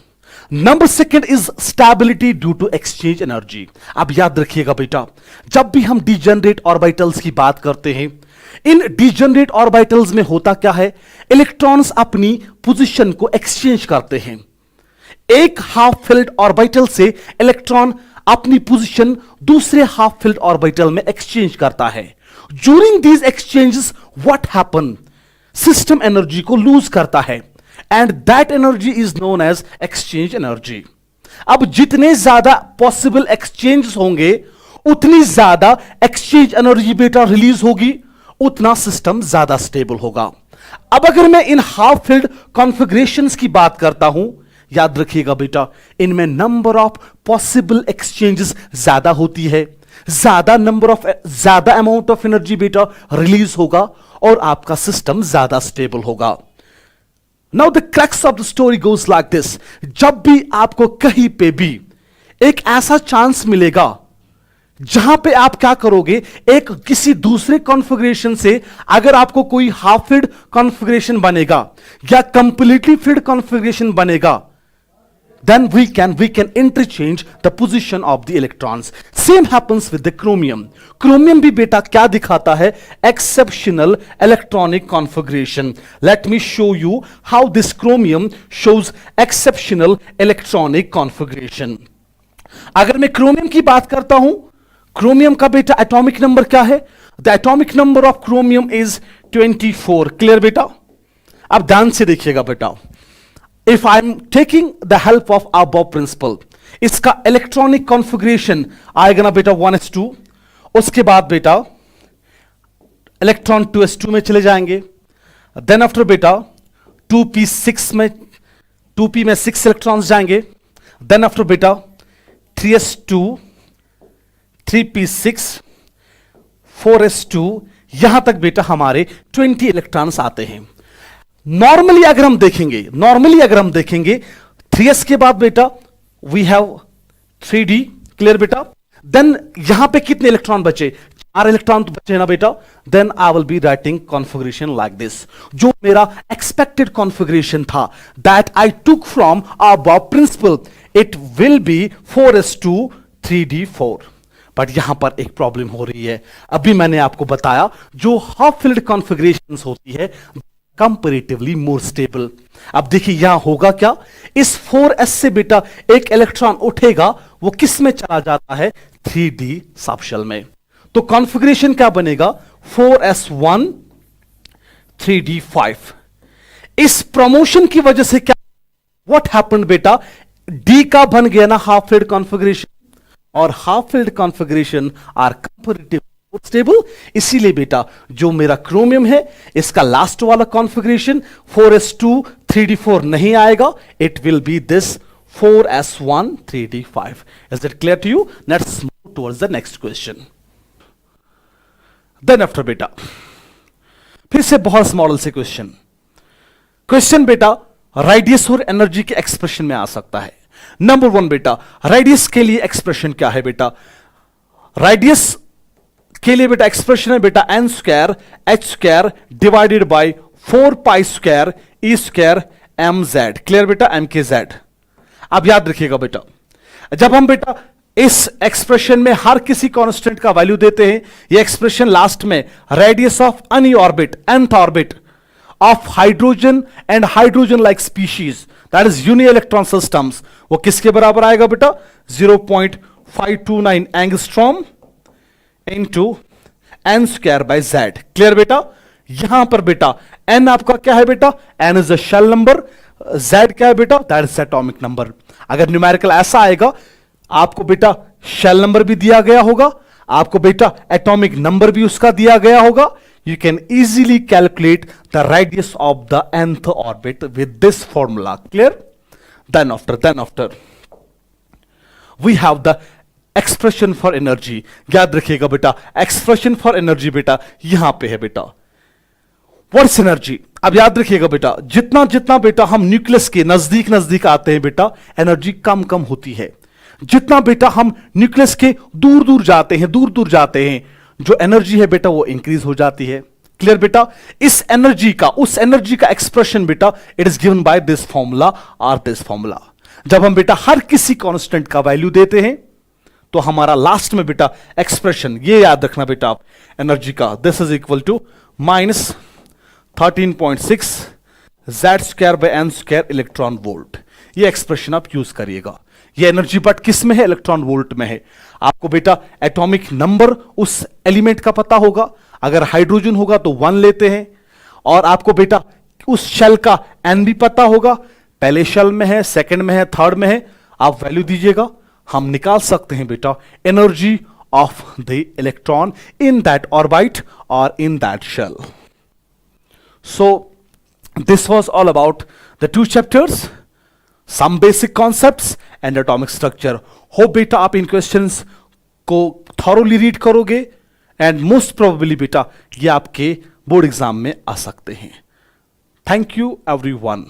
Number second is stability due to exchange energy. अब याद रखिएगा बेटा, जब भी हम डिजेनरेट ऑर्बिटल्स की बात करते हैं, इन डिजेनरेट ऑर्बिटल्स में होता क्या है, इलेक्ट्रॉन्स अपनी पोजीशन को एक्सचेंज करते हैं. एक हाफ फिल्ड ऑर्बिटल से इलेक्ट्रॉन अपनी पोजीशन दूसरे हाफ फिल्ड ऑर्बिटल में एक्सचेंज करता है. During these exchanges what happen, system energy को लूज करता है, and that energy is known as exchange energy. अब जितने ज्यादा पॉसिबल एक्सचेंज होंगे, उतनी ज्यादा एक्सचेंज एनर्जी बेटा रिलीज होगी, उतना सिस्टम ज्यादा स्टेबल होगा. अब अगर मैं इन हाफ फिल्ड कॉन्फ़िगरेशंस की बात करता हूं, याद रखिएगा बेटा, इनमें नंबर ऑफ पॉसिबल एक्सचेंजेस ज्यादा होती है, ज्यादा अमाउंट ऑफ एनर्जी बेटा रिलीज होगा, और आपका सिस्टम ज्यादा स्टेबल होगा. Now the crux of the story goes like this. जब भी आपको कहीं पे भी एक ऐसा चांस मिलेगा जहां पे आप क्या करोगे, एक किसी दूसरे कॉन्फ़िगरेशन से अगर आपको कोई हाफ फिल्ड कॉन्फ़िगरेशन बनेगा या कंप्लीटली फिल्ड कॉन्फ़िगरेशन बनेगा, then we can interchange the position of the electrons. Same happens with the chromium. Chromium भी बेटा क्या दिखाता है, exceptional electronic configuration. Let me show you how this chromium shows exceptional electronic configuration. अगर मैं chromium की बात करता हूं, chromium का बेटा atomic number क्या है? The atomic number of chromium is 24. Clear बेटा? अब ध्यान से देखिएगा बेटा, if I'm taking the help of above principle, इसका इलेक्ट्रॉनिक कॉन्फ़िगरेशन आएगा ना बेटा 1s2. उसके बाद बेटा इलेक्ट्रॉन 2s2 में चले जाएंगे. देन आफ्टर बेटा 2p में 6 इलेक्ट्रॉन्स जाएंगे. देन आफ्टर बेटा 3s2, 3p6, 4s2, यहां तक बेटा हमारे 20 इलेक्ट्रॉन्स आते हैं. नॉर्मली अगर हम देखेंगे 3s के बाद बेटा वी हैव 3d. क्लियर बेटा? देन यहां पे कितने इलेक्ट्रॉन बचे, 4 इलेक्ट्रॉन तो बचे ना बेटा. Then I will be writing configuration like this. जो मेरा एक्सपेक्टेड कॉन्फ़िगरेशन था, that I took from Aufbau principle, it will be 4s2 3d4. But यहां पर एक प्रॉब्लम हो रही है. अभी मैंने आपको बताया, जो हाफ फिल्ड कॉन्फ़िगरेशंस होती है कंपैरेटिवली मोर स्टेबल. अब देखिए यहां होगा क्या, इस 4s से बेटा एक इलेक्ट्रॉन उठेगा, वो किस में चला जाता है, 3d सबशेल में. तो कॉन्फ़िगरेशन क्या बनेगा, 4s1 3d5. इस प्रमोशन की वजह से क्या, व्हाट हैपेंड बेटा, d का बन गया ना हाफ फिल्ड कॉन्फ़िगरेशन, और half filled configuration are comparatively stable. इसीलिए बेटा जो मेरा क्रोमियम है, इसका लास्ट वाला कॉन्फ़िगरेशन 4s2 3d4 नहीं आएगा, it will be this 4s1 3d5. Is it clear to you? Let's move towards the next question. Then after बेटा फिर से बहुत मॉडल से क्वेश्चन बेटा रेडियस और एनर्जी के एक्सप्रेशन में आ सकता है. नंबर 1 बेटा, रेडियस के लिए एक्सप्रेशन क्या है बेटा, रेडियस के लिए बेटा एक्सप्रेशन है बेटा n square h square divided by 4 pi square e square mz. Clear बेटा, m के z. अब याद रखिएगा बेटा, जब हम बेटा इस एक्सप्रेशन में हर किसी कांस्टेंट का वैल्यू देते हैं, ये एक्सप्रेशन लास्ट में radius of any orbit, nth orbit of hydrogen and hydrogen like species, that is uni electron systems, वो किसके बराबर आएगा बेटा, 0.529 angstrom into N square by Z. Clear बेटा? यहां पर बेटा एन आपका क्या है बेटा, N is a shell number, Z क्या है बेटा, दैट इज एटॉमिक नंबर. अगर न्यूमेरिकल ऐसा आएगा, आपको बेटा शेल नंबर भी दिया गया होगा, आपको बेटा एटॉमिक नंबर भी उसका दिया गया होगा. You can easily calculate the radius of the nth orbit with this formula. Clear? Then after we have the expression for energy. याद रखिएगा बेटा, expression for energy बेटा यहां पे है बेटा. What's energy? अब याद रखिएगा बेटा, जितना जितना बेटा हम न्यूक्लियस के नजदीक नजदीक आते हैं बेटा, एनर्जी कम कम होती है. जितना बेटा हम न्यूक्लियस के दूर दूर जाते हैं, जो एनर्जी है बेटा वो इंक्रीज हो जाती है. क्लियर बेटा? उस एनर्जी का एक्सप्रेशन बेटा it is given by this formula और दिस फॉर्मूला. जब हम बेटा हर किसी कांस्टेंट का वैल्यू देते हैं तो हमारा लास्ट में बेटा एक्सप्रेशन ये याद रखना बेटा आप, एनर्जी का this is equal to -13.6 Z² by n² electron volt. ये एक्सप्रेशन आप यूज करिएगा. ये एनर्जी बट किस में है? इलेक्ट्रॉन वोल्ट में है. आपको बेटा एटॉमिक नंबर उस एलिमेंट का पता होगा. अगर हाइड्रोजन होगा तो 1 लेते हैं, और आपको बेटा उस शेल का n भी पता होगा. पहले शेल में है, सेकंड में है, थर्ड में है, आप वैल्यू दीजिएगा. हम निकाल सकते हैं बेटा energy of the electron in that orbit और in that shell. So this was all about the 2 chapters, some basic concepts and atomic structure. Hope बेटा आप इन क्वेश्चंस को थॉरोली रीड करोगे एंड मोस्ट प्रोबेबली बेटा ये आपके बोर्ड एग्जाम में आ सकते हैं. Thank you everyone.